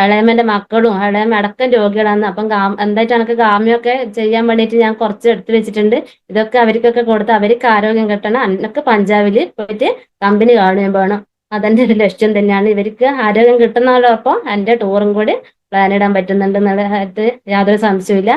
ഇളയമ്മന്റെ മക്കളും ഇളയമ്മ അടക്കം രോഗികളാണ്. അപ്പം എന്തായിട്ട് എനിക്ക് ഗാമ്യമൊക്കെ ചെയ്യാൻ വേണ്ടിയിട്ട് ഞാൻ കുറച്ച് എടുത്തു വെച്ചിട്ടുണ്ട്. ഇതൊക്കെ അവർക്കൊക്കെ കൊടുത്ത് അവർക്ക് ആരോഗ്യം കിട്ടണം. അന്നൊക്കെ പഞ്ചാബില് പോയിട്ട് കമ്പനി കാണുകയും വേണം. അതെന്റെ ഒരു ലക്ഷ്യം തന്നെയാണ്. ഇവർക്ക് ആരോഗ്യം കിട്ടുന്നതോടൊപ്പം എന്റെ ടൂറും കൂടി പ്ലാൻ ഇടാൻ പറ്റുന്നുണ്ട് എന്നുള്ള കാര്യത്തിൽ യാതൊരു സംശയമില്ല.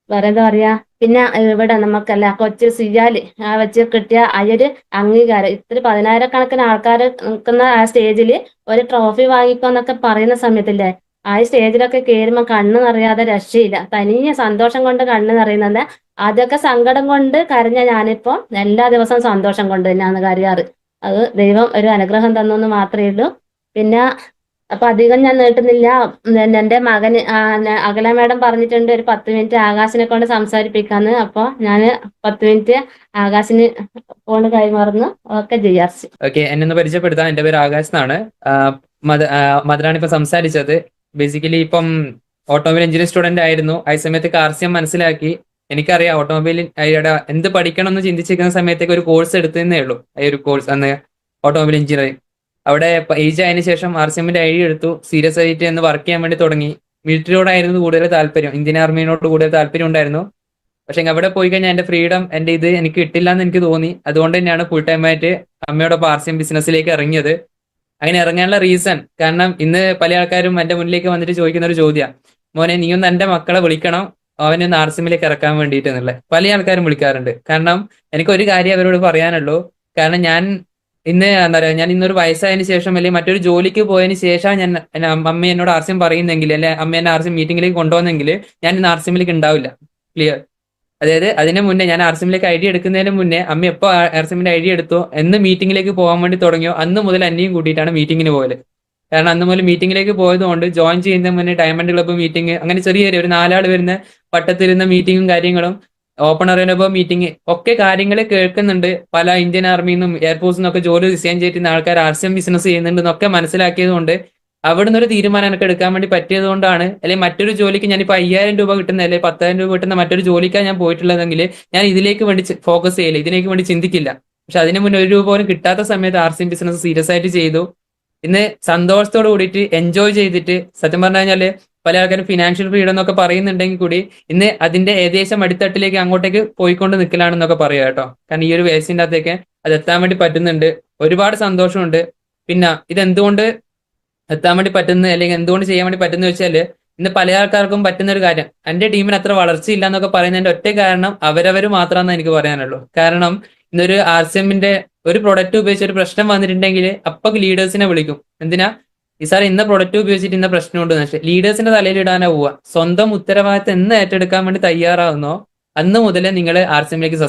വേറെ എന്താ പറയാ, പിന്നെ ഇവിടെ നമുക്കല്ല കൊച്ചു സിയാല് വെച്ച് കിട്ടിയ ആ ഒരു അംഗീകാരം. ഇത്ര 10,000-കണക്കിന് ആൾക്കാർ നിൽക്കുന്ന ആ സ്റ്റേജിൽ ഒരു ട്രോഫി വാങ്ങിക്കോന്നൊക്കെ പറയുന്ന സമയത്തില്ലേ, ആ സ്റ്റേജിലൊക്കെ കയറുമ്പോൾ കണ്ണ് നിറയാതെ രക്ഷയില്ല. തനിയെ സന്തോഷം കൊണ്ട് കണ്ണ് നിറയുന്നത്. അതൊക്കെ സങ്കടം കൊണ്ട് കരഞ്ഞ ഞാനിപ്പോ എല്ലാ ദിവസവും സന്തോഷം കൊണ്ട് തന്നെയാണ് കരയാറ്. അത് ദൈവം ഒരു അനുഗ്രഹം തന്നു മാത്രമേ ഉള്ളൂ. പിന്നെ അപ്പൊ അധികം ഞാൻ നീട്ടുന്നില്ല. എന്റെ മകന് അഖില മേഡം പറഞ്ഞിട്ടുണ്ട് ഒരു 10 മിനിറ്റ് ആകാശിനെ കൊണ്ട് സംസാരിപ്പിക്കാന്ന്. അപ്പൊ ഞാന് 10 മിനിറ്റ് ആകാശിന് ഫോണ് കൈമാറുന്നു. ഒക്കെ ചെയ്യാറ്. ഓക്കെ, എന്നെ ഒന്ന് പരിചയപ്പെടുത്താം. എന്റെ പേര് ആകാശ് എന്നാണ്. മധുരാണ് ഇപ്പൊ സംസാരിച്ചത്. ബേസിക്കലി ഇപ്പം ഓട്ടോമൊബൈൽ എഞ്ചിനീയറിംഗ് സ്റ്റുഡന്റ് ആയിരുന്നു. ആ സമയത്ത് കാർസ്യം മനസ്സിലാക്കി. എനിക്കറിയാം ഓട്ടോമൊബൈൽ എന്ത് പഠിക്കണം എന്ന് ചിന്തിച്ചിരിക്കുന്ന സമയത്തേക്ക് ഒരു കോഴ്സ് എടുത്തതേ ഉള്ളൂ. ഈ ഒരു കോഴ്സ് അന്ന് ഓട്ടോമൊബൈൽ എഞ്ചിനീയറിംഗ്. അവിടെ ഏജ് ആയതിനു ശേഷം ആർസിഎമ്മിന്റെ ഐഡി എടുത്തു. സീരിയസ് ആയിട്ട് എന്ന് വർക്ക് ചെയ്യാൻ വേണ്ടി തുടങ്ങി. മിലിറ്ററിയോടായിരുന്നു കൂടുതൽ താല്പര്യം, ഇന്ത്യൻ ആർമിയോട് കൂടുതൽ താല്പര്യം ഉണ്ടായിരുന്നു. പക്ഷെ അവിടെ പോയി കഴിഞ്ഞാൽ എന്റെ ഫ്രീഡം, എന്റെ ഇത് എനിക്ക് കിട്ടില്ല എന്ന് എനിക്ക് തോന്നി. അതുകൊണ്ട് തന്നെയാണ് ഫുൾ ടൈം ആയിട്ട് അമ്മയോടൊപ്പം ആർസിഎം ബിസിനസ്സിലേക്ക് ഇറങ്ങിയത്. അങ്ങനെ ഇറങ്ങാനുള്ള റീസൺ കാരണം ഇന്ന് പല ആൾക്കാരും എന്റെ മുന്നിലേക്ക് വന്നിട്ട് ചോദിക്കുന്ന ഒരു ചോദ്യം, മോനെ നീ ഒന്ന് എന്റെ മക്കളെ വിളിക്കണം അവനൊന്ന് ആർസിഎമ്മിലേക്ക് ഇറക്കാൻ വേണ്ടിയിട്ട് എന്നുള്ളത് പല ആൾക്കാരും വിളിക്കാറുണ്ട്. കാരണം എനിക്ക് ഒരു കാര്യം അവരോട് പറയാനുള്ളൂ. കാരണം ഞാൻ ഇന്ന് എന്താ പറയുക, ഞാൻ ഇന്നൊരു വയസ്സായതിനു ശേഷം അല്ലെങ്കിൽ മറ്റൊരു ജോലിക്ക് പോയതിന് ശേഷം ഞാൻ അമ്മ എന്നോട് ആർസിഎം പറയുന്നെങ്കിൽ, അല്ലെ അമ്മ എന്നെ ആർസിഎം മീറ്റിംഗിലേക്ക് കൊണ്ടുവന്നെങ്കിൽ ഞാൻ ഇന്ന് ആർസിഎമ്മിലേക്ക് ഉണ്ടാവില്ല. ക്ലിയർ? അതായത് അതിന് മുന്നേ ഞാൻ ആർസിഎമ്മിലേക്ക് ഐഡി എടുക്കുന്നതിന് മുന്നേ അമ്മ എപ്പോൾ ആർസിഎമ്മിന്റെ ഐഡി എടുത്തോ എന്ന് മീറ്റിംഗിലേക്ക് പോകാൻ വേണ്ടി തുടങ്ങിയോ അന്ന് മുതൽ എന്നെയും കൂട്ടിയിട്ടാണ് മീറ്റിംഗിന് പോയത്. കാരണം അന്ന് മുതൽ മീറ്റിംഗിലേക്ക് പോയതുകൊണ്ട് ജോയിൻ ചെയ്യുന്നതിന് മുന്നേ ഡയമണ്ട് ക്ലബ്ബ് മീറ്റിംഗ്, അങ്ങനെ ചെറിയ ചെറിയ ഒരു 4 ആൾ വരുന്ന പട്ടത്തിരുന്ന മീറ്റിങ്ങും കാര്യങ്ങളും, ഓപ്പൺ അറിയാനൊപ്പം മീറ്റിംഗ് ഒക്കെ കാര്യങ്ങൾ കേൾക്കുന്നുണ്ട്. പല ഇന്ത്യൻ ആർമിയിൽ നിന്നും എയർഫോഴ്സിൽ നിന്നൊക്കെ ജോലി റിസൈൻ ചെയ്തിരുന്ന ആൾക്കാർ ആർസിഎം ബിസിനസ് ചെയ്യുന്നുണ്ട് എന്നൊക്കെ മനസ്സിലാക്കിയത് കൊണ്ട് അവിടുന്ന് ഒരു തീരുമാനം എനിക്ക് എടുക്കാൻ വേണ്ടി പറ്റിയത് കൊണ്ടാണ്. അല്ലെങ്കിൽ മറ്റൊരു ജോലിക്ക് ഞാനിപ്പോൾ 5,000 രൂപ കിട്ടുന്ന അല്ലെങ്കിൽ 10,000 രൂപ കിട്ടുന്ന മറ്റൊരു ജോലിക്കാണ് ഞാൻ പോയിട്ടുള്ളതെങ്കിൽ ഞാൻ ഇതിലേക്ക് വേണ്ടി ഫോക്കസ് ചെയ്യില്ല, ഇതിലേക്ക് വേണ്ടി ചിന്തിക്കില്ല. പക്ഷെ അതിന് മുന്നേ 1 രൂപ പോലും കിട്ടാത്ത സമയത്ത് ആർസിഎം ബിസിനസ് സീരിയസ് ആയിട്ട് ചെയ്തു. ഇന്ന് സന്തോഷത്തോട് കൂടിയിട്ട് എൻജോയ് ചെയ്തിട്ട്, സത്യം പറഞ്ഞു കഴിഞ്ഞാല് പല ആൾക്കാരും ഫിനാൻഷ്യൽ ഫ്രീഡം എന്നൊക്കെ പറയുന്നുണ്ടെങ്കിൽ കൂടി ഇന്ന് അതിന്റെ ഏകദേശം അടിത്തട്ടിലേക്ക് അങ്ങോട്ടേക്ക് പോയിക്കൊണ്ട് നിൽക്കലാണെന്നൊക്കെ പറയാം കേട്ടോ. കാരണം ഈ ഒരു വയസ്സിൻ്റെ അകത്തേക്ക് അത് എത്താൻ വേണ്ടി പറ്റുന്നുണ്ട്. ഒരുപാട് സന്തോഷമുണ്ട്. പിന്നെ ഇതെന്തുകൊണ്ട് എത്താൻ വേണ്ടി പറ്റുന്ന അല്ലെങ്കിൽ എന്തുകൊണ്ട് ചെയ്യാൻ വേണ്ടി പറ്റുന്ന വെച്ചാല് ഇന്ന് പല ആൾക്കാർക്കും പറ്റുന്ന ഒരു കാര്യം എന്റെ ടീമിന് അത്ര വളർച്ചയില്ല എന്നൊക്കെ പറയുന്നതിന്റെ ഒറ്റ കാരണം അവരവര് മാത്രമെന്ന് എനിക്ക് പറയാനുള്ളൂ. കാരണം ഇന്നൊരു ആർ സി എമ്മിന്റെ ഒരു പ്രൊഡക്റ്റ് ഉപയോഗിച്ച് ഒരു പ്രശ്നം വന്നിട്ടുണ്ടെങ്കിൽ അപ്പൊ ലീഡേഴ്സിനെ വിളിക്കും. എന്തിനാ ഈ സാർ ഇന്ന പ്രൊഡക്റ്റ് ഉപയോഗിച്ചിട്ട് ഇന്ന പ്രശ്നമുണ്ട് വെച്ചാൽ ലീഡേഴ്സിന്റെ തലയിൽ ഇടാനാ പോവുക. സ്വന്തം ഉത്തരവാദിത്തം എന്ന് ഏറ്റെടുക്കാൻ വേണ്ടി തയ്യാറാവുന്നോ അന്ന് മുതലേ നിങ്ങൾ ആർ സി എമ്മിലേക്ക്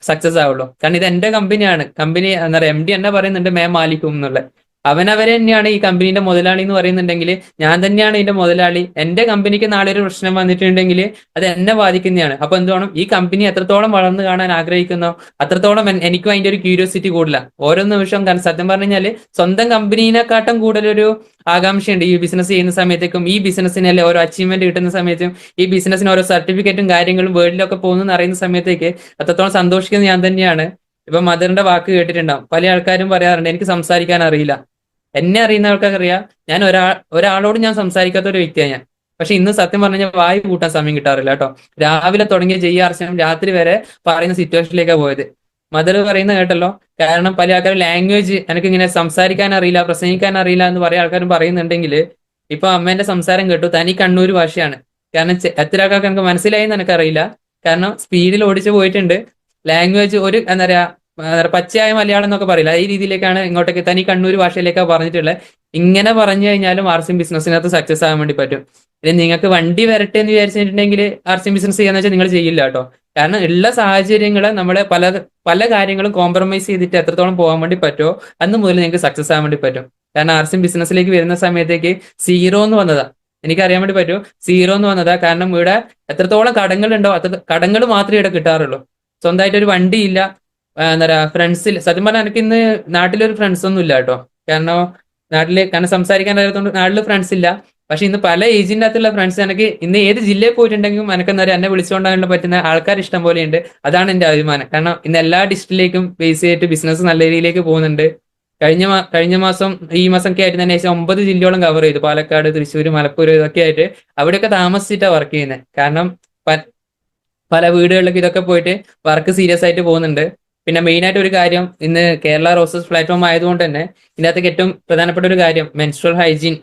സക്സസ് ആവുള്ളൂ. കാരണം ഇത് എന്റെ കമ്പനിയാണ്. കമ്പനി എന്താ പറയുക എം ഡി എന്നെ പറയുന്നുണ്ട് മേ മാലിക്കും എന്നുള്ള അവനവരെ തന്നെയാണ് ഈ കമ്പനീന്റെ മുതലാളി എന്ന് പറയുന്നുണ്ടെങ്കിൽ ഞാൻ തന്നെയാണ് ഇതിന്റെ മുതലാളി. എന്റെ കമ്പനിക്ക് നാളെ ഒരു പ്രശ്നം വന്നിട്ടുണ്ടെങ്കിൽ അത് എന്നെ ബാധിക്കുന്നതാണ്. അപ്പൊ എന്തുവേണം ഈ കമ്പനി എത്രത്തോളം വളർന്നു കാണാൻ ആഗ്രഹിക്കുന്നോ അത്രത്തോളം എനിക്കും അതിന്റെ ഒരു ക്യൂരിയോസിറ്റി കൂടില്ല ഓരോ നിമിഷം. കാരണം സത്യം പറഞ്ഞു കഴിഞ്ഞാല് സ്വന്തം കമ്പനീനെക്കാട്ടും കൂടുതലൊരു ആകാംക്ഷയുണ്ട് ഈ ബിസിനസ് ചെയ്യുന്ന സമയത്തേക്കും ഈ ബിസിനസ്സിനല്ലേ ഓരോ അച്ചീവ്മെന്റ് കിട്ടുന്ന സമയത്തും ഈ ബിസിനസ്സിന് ഓരോ സർട്ടിഫിക്കറ്റും കാര്യങ്ങളും വേൾഡിലൊക്കെ പോകുന്നു അറിയുന്ന സമയത്തേക്ക് അത്രത്തോളം സന്തോഷിക്കുന്നത് ഞാൻ തന്നെയാണ്. ഇപ്പൊ മദറിന്റെ വാക്ക് കേട്ടിട്ടുണ്ടാവും. പല ആൾക്കാരും പറയാറുണ്ട് എനിക്ക് സംസാരിക്കാൻ അറിയില്ല. എന്നെ അറിയുന്ന ആൾക്കാർക്ക് അറിയാം ഞാൻ ഒരാളോട് ഞാൻ സംസാരിക്കാത്ത ഒരു വ്യക്തിയാണ് ഞാൻ. പക്ഷെ ഇന്ന് സത്യം പറഞ്ഞു കഴിഞ്ഞാൽ വായി കൂട്ടാൻ സമയം കിട്ടാറില്ല കേട്ടോ. രാവിലെ തുടങ്ങിയ ചെയ്യാർച്ചനം രാത്രി വരെ പറയുന്ന സിറ്റുവേഷനിലേക്കാണ് പോയത്. മദർ പറയുന്നത് കേട്ടല്ലോ. കാരണം പല ആൾക്കാരും ലാംഗ്വേജ് എനിക്ക് ഇങ്ങനെ സംസാരിക്കാൻ അറിയില്ല പ്രസംഗിക്കാൻ അറിയില്ല എന്ന് പല ആൾക്കാരും പറയുന്നുണ്ടെങ്കിൽ ഇപ്പൊ അമ്മേന്റെ സംസാരം കേട്ടു തനി കണ്ണൂർ ഭാഷയാണ്. കാരണം എത്ര ആൾക്കാർക്ക് എനിക്ക് മനസ്സിലായി എന്ന് എനിക്കറിയില്ല. കാരണം സ്പീഡിൽ ഓടിച്ചു പോയിട്ടുണ്ട്. ലാംഗ്വേജ് ഒരു എന്താ പറയാ പച്ചയായ മലയാളം എന്നൊക്കെ പറയില്ല ഈ രീതിയിലേക്കാണ് ഇങ്ങോട്ടേക്ക് തനി കണ്ണൂർ ഭാഷയിലേക്കാണ് പറഞ്ഞിട്ടുള്ളത്. ഇങ്ങനെ പറഞ്ഞു കഴിഞ്ഞാലും ആർ സി എം ബിസിനസ്സിനകത്ത് സക്സസ് ആകാൻ വേണ്ടി പറ്റും. ഇനി നിങ്ങൾക്ക് വണ്ടി വരട്ടെ എന്ന് വിചാരിച്ചിട്ടുണ്ടെങ്കിൽ ആർ സി എം ബിസിനസ് ചെയ്യാന്ന് വെച്ചാൽ നിങ്ങൾ ചെയ്യില്ല കേട്ടോ. കാരണം ഉള്ള സാഹചര്യങ്ങൾ നമ്മളെ പല പല കാര്യങ്ങളും കോംപ്രമൈസ് ചെയ്തിട്ട് എത്രത്തോളം പോകാൻ വേണ്ടി പറ്റുമോ അന്ന് മുതൽ നിങ്ങൾക്ക് സക്സസ് ആകാൻ വേണ്ടി പറ്റും. കാരണം ആർ സി എം ബിസിനസ്സിലേക്ക് വരുന്ന സമയത്തേക്ക് സീറോ എന്ന് വന്നതാ. എനിക്കറിയാൻ വേണ്ടി പറ്റും സീറോ എന്ന് വന്നതാ. കാരണം ഇവിടെ എത്രത്തോളം കടങ്ങളുണ്ടോ അത്ര കടങ്ങൾ മാത്രമേ ഇവിടെ കിട്ടാറുള്ളൂ. സ്വന്തമായിട്ട് ഒരു വണ്ടിയില്ല. എന്താ പറയാ ഫ്രണ്ട്സിൽ സത്യം പറഞ്ഞാൽ എനിക്ക് ഇന്ന് നാട്ടിലൊരു ഫ്രണ്ട്സ് ഒന്നും ഇല്ല കേട്ടോ. കാരണം സംസാരിക്കാൻ അറിയാത്തതുകൊണ്ട് നാട്ടില് ഫ്രണ്ട്സ് ഇല്ല. പക്ഷെ ഇന്ന് പല ഏജിന്റെ അകത്തുള്ള ഫ്രണ്ട്സ് എനിക്ക് ഇന്ന് ഏത് ജില്ലയിൽ പോയിട്ടുണ്ടെങ്കിലും എനിക്ക് എന്താ പറയുക എന്നെ വിളിച്ചുകൊണ്ടാകാൻ പറ്റുന്ന ആൾക്കാർ ഇഷ്ടം പോലെ ഉണ്ട്. അതാണ് എന്റെ അഭിമാനം. കാരണം ഇന്ന് എല്ലാ ഡിസ്ട്രിക്റ്റിലേക്കും ബേസ് ചെയ്തിട്ട് ബിസിനസ് നല്ല രീതിയിലേക്ക് പോകുന്നുണ്ട്. കഴിഞ്ഞ മാസം ഈ മാസം ഒക്കെ ആയിട്ട് തന്നെ 9 ജില്ലയോളം കവർ ചെയ്തു. പാലക്കാട്, തൃശ്ശൂർ, മലപ്പുറം ഇതൊക്കെ ആയിട്ട് അവിടെയൊക്കെ താമസിച്ചിട്ടാണ് വർക്ക് ചെയ്യുന്നത്. കാരണം പല വീടുകളിലേക്ക് ഇതൊക്കെ പോയിട്ട് വർക്ക് സീരിയസ് ആയിട്ട് പോകുന്നുണ്ട്. പിന്നെ മെയിൻ ആയിട്ട് ഒരു കാര്യം ഇന്ന് കേരള റോസസ് പ്ലാറ്റ്ഫോം ആയതുകൊണ്ട് തന്നെ ഇതിനകത്തേക്ക് ഏറ്റവും പ്രധാനപ്പെട്ട ഒരു കാര്യം മെൻസ്ട്രൽ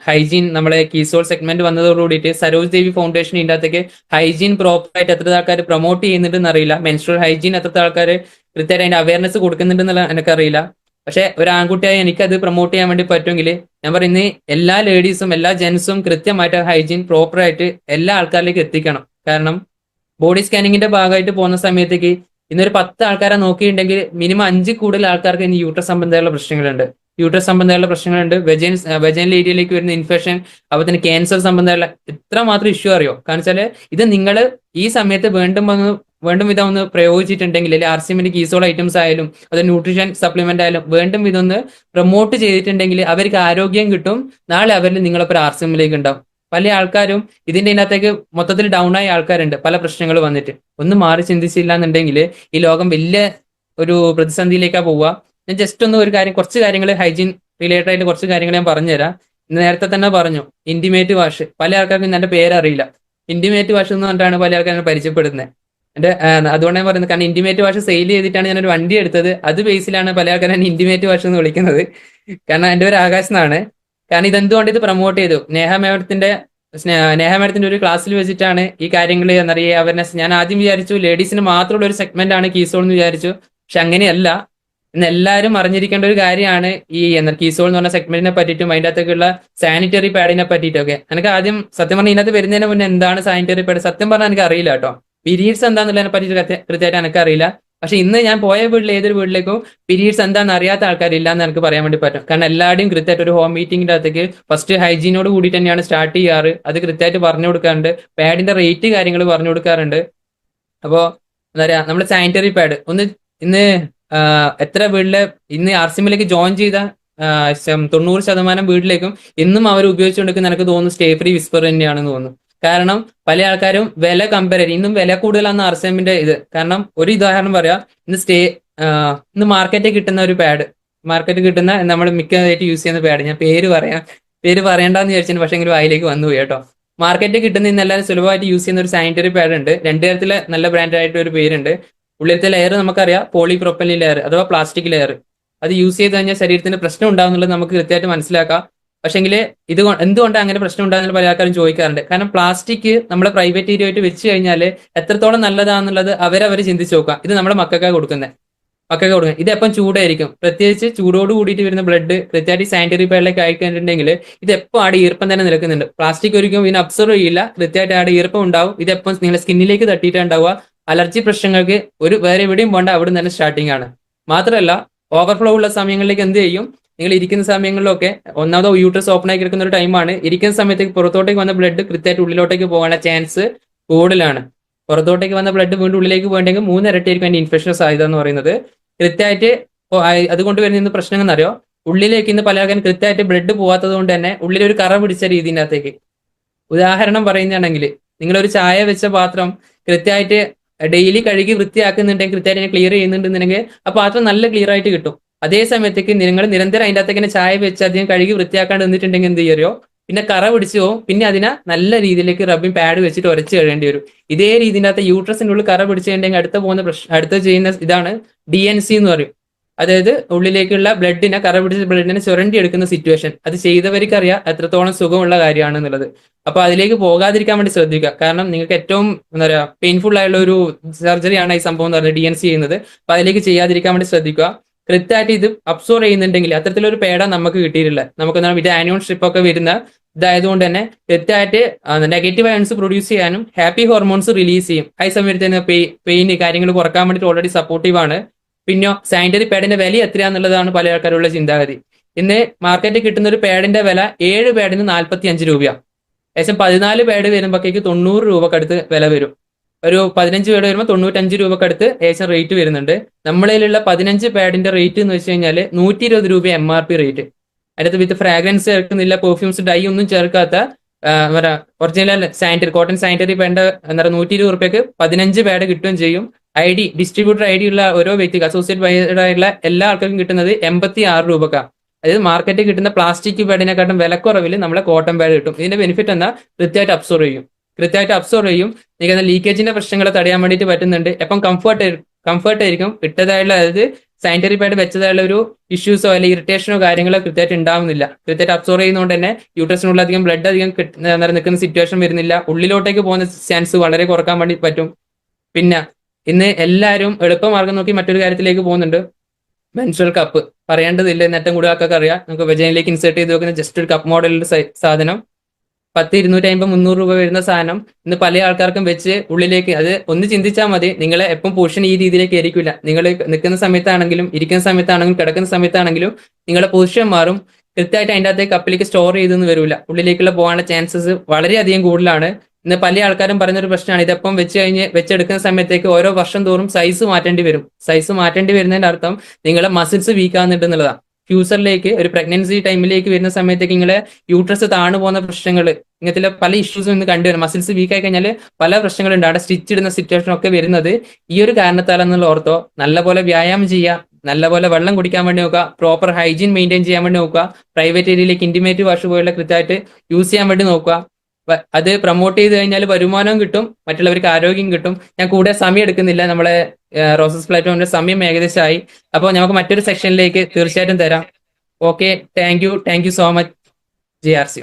ഹൈജീൻ നമ്മളെ കീസോൾ സെഗ്മെന്റ് വന്നതോടുകൂടിയിട്ട് സരോജ് ദേവി ഫൗണ്ടേഷൻ ഇതിനകത്തേക്ക് ഹൈജീൻ പ്രോപ്പർ ആയിട്ട് എത്ര ആൾക്കാർ പ്രൊമോട്ട് ചെയ്യുന്നുണ്ടെന്ന് അറിയില്ല. മെൻസ്ട്രൽ ഹൈജീൻ എത്ര ആൾക്കാർ കൃത്യമായിട്ട് അതിന്റെ അവയർനെസ് കൊടുക്കുന്നുണ്ടെന്നുള്ള എനിക്കറിയില്ല. പക്ഷെ ഒരു ആൺകുട്ടിയായി എനിക്കത് പ്രൊമോട്ട് ചെയ്യാൻ വേണ്ടി പറ്റുമെങ്കിൽ ഞാൻ പറയുന്നത് എല്ലാ ലേഡീസും എല്ലാ ജെൻസും കൃത്യമായിട്ട് ഹൈജീൻ പ്രോപ്പർ ആയിട്ട് എല്ലാ ആൾക്കാരിലേക്ക് എത്തിക്കണം. കാരണം ബോഡി സ്കാനിങ്ങിന്റെ ഭാഗമായിട്ട് പോകുന്ന സമയത്തേക്ക് ഇന്നൊരു 10 ആൾക്കാരെ നോക്കിയിട്ടുണ്ടെങ്കിൽ മിനിമം 5 കൂടുതൽ ആൾക്കാർക്ക് ഇന്ന് യൂട്രസ് സംബന്ധമായുള്ള പ്രശ്നങ്ങളുണ്ട്. വെജൈനൽ ഏരിയയിലേക്ക് വരുന്ന ഇൻഫെക്ഷൻ, അതുപോലെ തന്നെ ക്യാൻസർ സംബന്ധമുള്ള ഇത്ര മാത്രം ഇഷ്യൂ അറിയോ. കാരണം വെച്ചാൽ ഇത് നിങ്ങൾ ഈ സമയത്ത് വീണ്ടും വിധം ഒന്ന് പ്രയോഗിച്ചിട്ടുണ്ടെങ്കിൽ അല്ലെങ്കിൽ ആർ സി എമ്മിന്റെ കീസോൾ ഐറ്റംസ് ആയാലും അത് ന്യൂട്രീഷൻ സപ്ലിമെന്റ് ആയാലും വീണ്ടും വിധം ഒന്ന് പ്രൊമോട്ട് ചെയ്തിട്ടുണ്ടെങ്കിൽ അവർക്ക് ആരോഗ്യം കിട്ടും. നാളെ അവരിൽ നിങ്ങളൊപ്പം ആർ സി എമ്മിലേക്ക് ഉണ്ടാവും. പല ആൾക്കാരും ഇതിനകത്തേക്ക് മൊത്തത്തിൽ ഡൗൺ ആയ ആൾക്കാരുണ്ട്. പല പ്രശ്നങ്ങൾ വന്നിട്ട് ഒന്ന് മാറി ചിന്തിച്ചില്ല എന്നുണ്ടെങ്കിൽ ഈ ലോകം വലിയ ഒരു പ്രതിസന്ധിയിലേക്കാണ് പോവുക. ഞാൻ ജസ്റ്റ് ഒന്ന് കുറച്ച് കാര്യങ്ങൾ ഹൈജീൻ റിലേറ്റഡ് ആയിട്ട് കുറച്ച് കാര്യങ്ങൾ ഞാൻ പറഞ്ഞുതരാം. നേരത്തെ തന്നെ പറഞ്ഞു ഇന്റിമേറ്റ് വാഷ്. പല ആൾക്കാർക്കും എന്റെ പേരറിയില്ല. ഇന്റിമേറ്റ് വാഷ് എന്ന് പറഞ്ഞിട്ടാണ് പല ആൾക്കാരും പരിചയപ്പെടുന്നത്. അതുകൊണ്ട് ഞാൻ പറയുന്നത് കാരണം ഇന്റിമേറ്റ് വാഷ് സെയിൽ ചെയ്തിട്ടാണ് ഞാനൊരു വണ്ടി എടുത്തത്. അത് ബേസിലാണ് പല ആൾക്കാരും ഇന്റിമേറ്റ് വാഷ് എന്ന് വിളിക്കുന്നത്. കാരണം എന്റെ ഒരു ആകാശ് എന്നാണ്. കാരണം ഇതെന്തുകൊണ്ട് ഇത് പ്രൊമോട്ട് ചെയ്തു നേഹ മാഡത്തിന്റെ ഒരു ക്ലാസ്സിൽ വെച്ചിട്ടാണ് ഈ കാര്യങ്ങൾ എന്നറിയ അവയർനെസ്. ഞാൻ ആദ്യം വിചാരിച്ചു ലേഡീസിന് മാത്രമുള്ള ഒരു സെഗ്മെന്റ് ആണ് കീസോൾ എന്ന് വിചാരിച്ചു. പക്ഷെ അങ്ങനെയല്ല. ഇന്ന് എല്ലാവരും അറിഞ്ഞിരിക്കേണ്ട ഒരു കാര്യമാണ് ഈ കീസോൾ എന്ന് പറഞ്ഞ സെഗ്മെന്റിനെ പറ്റിയിട്ടും അതിൻ്റെ അകത്തേക്കുള്ള സാനിറ്ററി പാഡിനെ പറ്റിയിട്ടൊക്കെ. എനിക്ക് ആദ്യം സത്യം പറഞ്ഞാൽ ഇതിനകത്ത് വരുന്നതിന് മുന്നേ എന്താണ് സാനിറ്ററി പാഡ് സത്യം പറഞ്ഞാൽ എനിക്ക് അറിയില്ല കേട്ടോ. പീരീഡ്സ് എന്താന്നുള്ളതിനെ പറ്റിയിട്ട് കൃത്യമായിട്ട് എനിക്കറിയില്ല. പക്ഷെ ഇന്ന് ഞാൻ പോയ വീട്ടിൽ ഏതൊരു വീട്ടിലേക്കും പീരീഡ്സ് എന്താണെന്ന് അറിയാത്ത ആൾക്കാരില്ല എന്ന് എനിക്ക് പറയാൻ വേണ്ടി പറ്റും. കാരണം എല്ലാവരുടെയും കൃത്യമായിട്ട് ഒരു ഹോം മീറ്റിംഗിന്റെ അകത്തേക്ക് ഫസ്റ്റ് ഹൈജീനോട് കൂടി തന്നെയാണ് സ്റ്റാർട്ട് ചെയ്യാറ്. അത് കൃത്യമായിട്ട് പറഞ്ഞു കൊടുക്കാറുണ്ട്. പാഡിന്റെ റേറ്റ് കാര്യങ്ങൾ പറഞ്ഞു കൊടുക്കാറുണ്ട്. അപ്പോൾ എന്താ പറയാ നമ്മൾ സാനിറ്ററി പാഡ് ഇന്ന് എത്ര വീട്ടില് ഇന്ന് ആർ സി എമ്മിലേക്ക് ജോയിൻ ചെയ്ത 90% വീട്ടിലേക്കും ഇന്നും അവർ ഉപയോഗിച്ചുകൊണ്ടിരിക്കുന്ന എനിക്ക് തോന്നുന്നു സ്റ്റേ ഫ്രീ വിസ്പർ തന്നെയാണെന്ന് തോന്നുന്നു. കാരണം പല ആൾക്കാരും വില കമ്പയർ ചെയ്യും. ഇന്നും വില കൂടുതലാണെന്ന് ആർ സി എമ്മിന്റെ ഇത്. കാരണം ഒരു ഉദാഹരണം പറയാം. ഇന്ന് മാർക്കറ്റിൽ കിട്ടുന്ന ഒരു പാഡ്, നമ്മൾ മിക്കതായിട്ട് യൂസ് ചെയ്യുന്ന പാഡ്, ഞാൻ പേര് പറയണ്ടെന്ന് വിചാരിച്ചു പക്ഷെ എങ്കിലും വായിലേക്ക് വന്നു പോയി കേട്ടോ. മാർക്കറ്റിൽ കിട്ടുന്ന ഇന്ന് എല്ലാവരും സുലഭമായിട്ട് യൂസ് ചെയ്യുന്ന ഒരു സാനിറ്ററി പാഡ് ഉണ്ട്. 2 തരത്തിലെ നല്ല ബ്രാൻഡായിട്ട് ഒരു പേരുണ്ട്. ഉള്ളിലത്തെ ലെയർ നമുക്കറിയാം പോളിപ്രോപ്പലിൻ ലെയർ അഥവാ പ്ലാസ്റ്റിക് ലെയർ. അത് യൂസ് ചെയ്ത് കഴിഞ്ഞാൽ ശരീരത്തിന് പ്രശ്നം ഉണ്ടാവുന്നുള്ളത് നമുക്ക് കൃത്യമായിട്ട് മനസ്സിലാക്കാം. പക്ഷെങ്കിൽ എന്തുകൊണ്ടാണ് അങ്ങനെ പ്രശ്നം ഉണ്ടാകുന്ന പല ആൾക്കാരും ചോദിക്കാറുണ്ട്. കാരണം പ്ലാസ്റ്റിക് നമ്മളെ പ്രൈവറ്റ് ഏരിയ ആയിട്ട് വെച്ച് കഴിഞ്ഞാൽ എത്രത്തോളം നല്ലതാണെന്നുള്ളത് അവരവർ ചിന്തിച്ച് നോക്കുക. ഇത് നമ്മുടെ മക്കൾക്കാണ് കൊടുക്കുന്നത്. ഇത് എപ്പം ചൂടായിരിക്കും, പ്രത്യേകിച്ച് ചൂടോട് കൂടിയിട്ട് വരുന്ന ബ്ലഡ് കൃത്യമായിട്ട് സാനിറ്ററി പാഡിലേക്ക് അയക്കാനുണ്ടെങ്കിൽ ഇത് എപ്പോൾ ആടെ ഈർപ്പം തന്നെ നിൽക്കുന്നുണ്ട്. പ്ലാസ്റ്റിക് ഒരിക്കലും ഇതിനെ അബ്സർവ് ചെയ്യില്ല, കൃത്യമായിട്ട് ആടെ ഈർപ്പം ഉണ്ടാവും. ഇതെപ്പം നിങ്ങളുടെ സ്കിന്നിലേക്ക് തട്ടിയിട്ട് ഉണ്ടാവുക. അലർജി പ്രശ്നങ്ങൾക്ക് വേറെ എവിടെയും പോകേണ്ട അവിടെ നിന്ന് തന്നെ സ്റ്റാർട്ടിംഗ് ആണ്. മാത്രമല്ല ഓവർഫ്ലോ ഉള്ള സമയങ്ങളിലേക്ക് എന്ത് ചെയ്യും, നിങ്ങൾ ഇരിക്കുന്ന സമയങ്ങളിലൊക്കെ ഒന്നാമതോ യൂട്രസ് ഓപ്പൺ ആക്കി കിടക്കുന്ന ഒരു ടൈമാണ്. ഇരിക്കുന്ന സമയത്തേക്ക് പുറത്തോട്ടേക്ക് വന്ന ബ്ലഡ് കൃത്യമായിട്ട് ഉള്ളിലോട്ടേക്ക് പോകാനുള്ള ചാൻസ് കൂടുതലാണ്. പുറത്തോട്ടേക്ക് വന്ന ബ്ലഡ് വീണ്ടും ഉള്ളിലേക്ക് പോകണമെങ്കിൽ 3 ഇരട്ടിയായിരിക്കും അതിന്റെ ഇൻഫെക്ഷൻ സാധ്യത എന്ന് പറയുന്നത്. കൃത്യമായിട്ട് അതുകൊണ്ട് വരുന്ന പ്രശ്നം എന്നറിയോ, ഉള്ളിലേക്ക് ഇന്ന് പല ആൾക്കാരും കൃത്യമായിട്ട് ബ്ലഡ് പോകാത്തത് കൊണ്ട് തന്നെ ഉള്ളിലൊരു കറ പിടിച്ച രീതിൻ്റെ അകത്തേക്ക്. ഉദാഹരണം പറയുകയാണെങ്കിൽ നിങ്ങളൊരു ചായ വെച്ച പാത്രം കൃത്യമായിട്ട് ഡെയിലി കഴുകി വൃത്തിയാക്കുന്നുണ്ടെങ്കിൽ, കൃത്യമായിട്ട് ക്ലിയർ ചെയ്യുന്നുണ്ടെന്നുണ്ടെങ്കിൽ ആ പാത്രം നല്ല ക്ലിയർ ആയിട്ട് കിട്ടും. അതേ സമയത്തേക്ക് നിങ്ങൾ നിരന്തരം അതിൻ്റെ അകത്തേക്ക് ചായ വെച്ച് അധികം കഴുകി വൃത്തിയാക്കാണ്ട് നിന്നിട്ടുണ്ടെങ്കിൽ എന്ത് ചെയ്യോ, പിന്നെ കറ പിടിച്ചു പോകും. പിന്നെ അതിനെ നല്ല രീതിയിലേക്ക് റബ്ബിംഗ് പാഡ് വെച്ചിട്ട് ഉരച്ച് കഴിയേണ്ടി വരും. ഇതേ രീതിൻ്റെ അകത്ത് യൂട്രസിൻ്റെ ഉള്ളിൽ കറ പിടിച്ചിട്ടുണ്ടെങ്കിൽ അടുത്ത ചെയ്യുന്ന ഇതാണ് DNC എന്ന് പറയും. അതായത് ഉള്ളിലേക്കുള്ള ബ്ലഡിനെ, കറ പിടിച്ച ബ്ലഡിനെ ചുരണ്ടി എടുക്കുന്ന സിറ്റുവേഷൻ. അത് ചെയ്തവർക്ക് അറിയാം എത്രത്തോളം സുഖമുള്ള കാര്യമാണെന്നുള്ളത്. അപ്പൊ അതിലേക്ക് പോകാതിരിക്കാൻ വേണ്ടി ശ്രദ്ധിക്കുക. കാരണം നിങ്ങൾക്ക് ഏറ്റവും എന്താ പറയുക പെയിൻഫുൾ ആയുള്ള ഒരു സർജറിയാണ് ഈ സംഭവം എന്ന് പറയുന്നത്, DNC ചെയ്യുന്നത്. അപ്പൊ അതിലേക്ക് ചെയ്യാതിരിക്കാൻ വേണ്ടി ശ്രദ്ധിക്കുക. കൃത്യമായിട്ട് ഇത് അബ്സോർവ് ചെയ്യുന്നുണ്ടെങ്കിൽ അത്തരത്തിലൊരു പേട നമുക്ക് കിട്ടിയിട്ടില്ല. നമുക്ക് ഇത് ആനിയോൺ സ്ട്രിപ്പ് ഒക്കെ വരുന്ന ഇതായതുകൊണ്ട് തന്നെ കൃത്യമായിട്ട് നെഗറ്റീവ് അയൺസ് പ്രൊഡ്യൂസ് ചെയ്യാനും ഹാപ്പി ഹോർമോൺസ് റിലീസ് ചെയ്യും. ആ സമയത്ത് പെയിൻ കാര്യങ്ങൾ കുറക്കാൻ വേണ്ടിയിട്ട് ഓൾറെഡി സപ്പോർട്ടീവ് ആണ്. പിന്നെ സാനിറ്ററി പാഡിന്റെ വില എത്രയാന്നുള്ളതാണ് പല ആൾക്കാരുള്ള ചിന്താഗതി. ഇന്ന് മാർക്കറ്റിൽ കിട്ടുന്ന ഒരു പാഡിന്റെ വില 7 പാഡിന് 45 രൂപയാണ്. ഏകദേശം 14 പാഡ് വരുമ്പോഴേക്ക് 90 രൂപക്കടുത്ത് വില വരും. ഒരു 15 പാഡ് വരുമ്പോൾ 95 രൂപക്കടുത്ത് ഏകദേശം റേറ്റ് വരുന്നുണ്ട്. നമ്മളിലുള്ള 15 പാഡിന്റെ റേറ്റ് എന്ന് വെച്ച് കഴിഞ്ഞാൽ 120 രൂപ MRP റേറ്റ്. അതിനകത്ത് വിത്ത് ഫ്രാഗ്രൻസ് ചേർക്കുന്നില്ല, പെർഫ്യൂംസ്, ഡൈ ഒന്നും ചേർക്കാത്ത ഒറിജിനൽ കോട്ടൺ സാനിറ്ററി പാഡ് 120 രൂപയ്ക്ക് 15 പാഡ് കിട്ടുകയും ചെയ്യും. ഡിസ്ട്രിബ്യൂട്ടർ ID ഉള്ള ഓരോ വ്യക്തിക്ക് അസോസിയേറ്റ് ആയിട്ടുള്ള എല്ലാ ആൾക്കാർക്കും കിട്ടുന്നത് 86 രൂപക്കാണ്. അതായത് മാർക്കറ്റിൽ കിട്ടുന്ന പ്ലാസ്റ്റിക് പാഡിനെക്കാട്ടും വിലക്കുറവിൽ നമ്മളെ കോട്ടൺ പാഡ് കിട്ടും. ഇതിന്റെ ബെനിഫിറ്റ് എന്നാൽ കൃത്യമായിട്ട് അബ്സോർവ് ചെയ്യും. നിങ്ങൾക്ക് ലീക്കേജിന്റെ പ്രശ്നങ്ങളെ തടയാൻ വേണ്ടിയിട്ട് പറ്റുന്നുണ്ട്. എപ്പം കംഫർട്ട് ആയിരിക്കും. ഇട്ടതായുള്ള, അതായത് സാനിറ്ററി പാഡ് വെച്ചതായുള്ള ഒരു ഇഷ്യൂസോ അല്ലെങ്കിൽ ഇറിറ്റേഷനോ കാര്യങ്ങളോ കൃത്യമായിട്ട് ഉണ്ടാവുന്നില്ല. കൃത്യമായിട്ട് അബ്സോർവ് ചെയ്യുന്നതുകൊണ്ട് തന്നെ യൂട്രസിനുള്ള അധികം ബ്ലഡ് അധികം നിൽക്കുന്ന സിറ്റുവേഷൻ വരുന്നില്ല. ഉള്ളിലോട്ടേക്ക് പോകുന്ന ചാൻസ് വളരെ കുറക്കാൻ വേണ്ടി പറ്റും. പിന്നെ ഇന്ന് എല്ലാവരും എളുപ്പമാർഗം നോക്കി മറ്റൊരു കാര്യത്തിലേക്ക് പോകുന്നുണ്ട്. മെൻസ്ട്രൽ കപ്പ് പറയേണ്ടതില്ല, ഏറ്റവും കൂടുതൽ ആൾക്കൊക്കെ അറിയാം. നമുക്ക് വെജൈനിലേക്ക് ഇൻസേർട്ട് ചെയ്ത് വെക്കുന്ന ജസ്റ്റ് ഒരു കപ്പ് മോഡലിന്റെ സാധനം 10, 250, 300 രൂപ വരുന്ന സാധനം ഇന്ന് പല ആൾക്കാർക്കും വെച്ച് ഉള്ളിലേക്ക്, അത് ഒന്ന് ചിന്തിച്ചാൽ മതി. നിങ്ങളെ എപ്പം പൊസിഷൻ ഈ രീതിയിലേക്ക് ആയിരിക്കില്ല. നിങ്ങൾ നിൽക്കുന്ന സമയത്താണെങ്കിലും ഇരിക്കുന്ന സമയത്താണെങ്കിലും കിടക്കുന്ന സമയത്താണെങ്കിലും നിങ്ങളുടെ പൊസിഷൻ മാറും. കൃത്യമായിട്ട് അതിൻ്റെ അകത്തേക്ക് കപ്പിലേക്ക് സ്റ്റോർ ചെയ്തെന്ന് വരില്ല. ഉള്ളിലേക്കുള്ള പോകാനുള്ള ചാൻസസ് വളരെയധികം കൂടുതലാണ്. ഇന്ന് പല ആൾക്കാരും പറഞ്ഞൊരു പ്രശ്നമാണ്, ഇതെപ്പം വെച്ചെടുക്കുന്ന സമയത്തേക്ക് ഓരോ വർഷം തോറും സൈസ് മാറ്റേണ്ടി വരും. സൈസ് മാറ്റേണ്ടി വരുന്നതിന്റെ അർത്ഥം നിങ്ങളെ മസിൽസ് വീക്ക് ആകുന്നുണ്ട് എന്നുള്ളതാണ്. ഫ്യൂച്ചറിലേക്ക് ഒരു പ്രഗ്നൻസി ടൈമിലേക്ക് വരുന്ന സമയത്തേക്ക് നിങ്ങളെ യൂട്രസ് താണു പോകുന്ന പ്രശ്നങ്ങൾ, ഇങ്ങനത്തെ പല ഇഷ്യൂസും ഇന്ന് കണ്ടുവരും. മസിൽസ് വീക്ക് ആയി കഴിഞ്ഞാൽ പല പ്രശ്നങ്ങളുണ്ട്. അവിടെ സ്റ്റിച്ച് ഇടുന്ന സിറ്റുവേഷൻ ഒക്കെ വരുന്നത് ഈ ഒരു കാരണത്താലെന്നുള്ള ഓർത്തോ. നല്ലപോലെ വ്യായാമം ചെയ്യുക, നല്ലപോലെ വെള്ളം കുടിക്കാൻ വേണ്ടി നോക്കുക, പ്രോപ്പർ ഹൈജീൻ മെയിൻറ്റെയിൻ ചെയ്യാൻ വേണ്ടി നോക്കുക, പ്രൈവറ്റ് ഏരിയയിലേക്ക് ഇന്റിമേറ്റ് വാഷ് പോലുള്ള കൃത്യമായിട്ട് യൂസ് ചെയ്യാൻ വേണ്ടി നോക്കുക. അത് പ്രൊമോട്ട് ചെയ്ത് കഴിഞ്ഞാൽ വരുമാനവും കിട്ടും, മറ്റുള്ളവർക്ക് ആരോഗ്യം കിട്ടും. ഞാൻ കൂടെ സമയം എടുക്കുന്നില്ല, നമ്മളെ റോസസ് പ്ലാറ്റ്ഫോമിന്റെ സമയം ഏകദേശമായി. അപ്പോൾ നമുക്ക് മറ്റൊരു സെക്ഷനിലേക്ക് തീർച്ചയായിട്ടും തരാം. Okay, thank you so much JRC.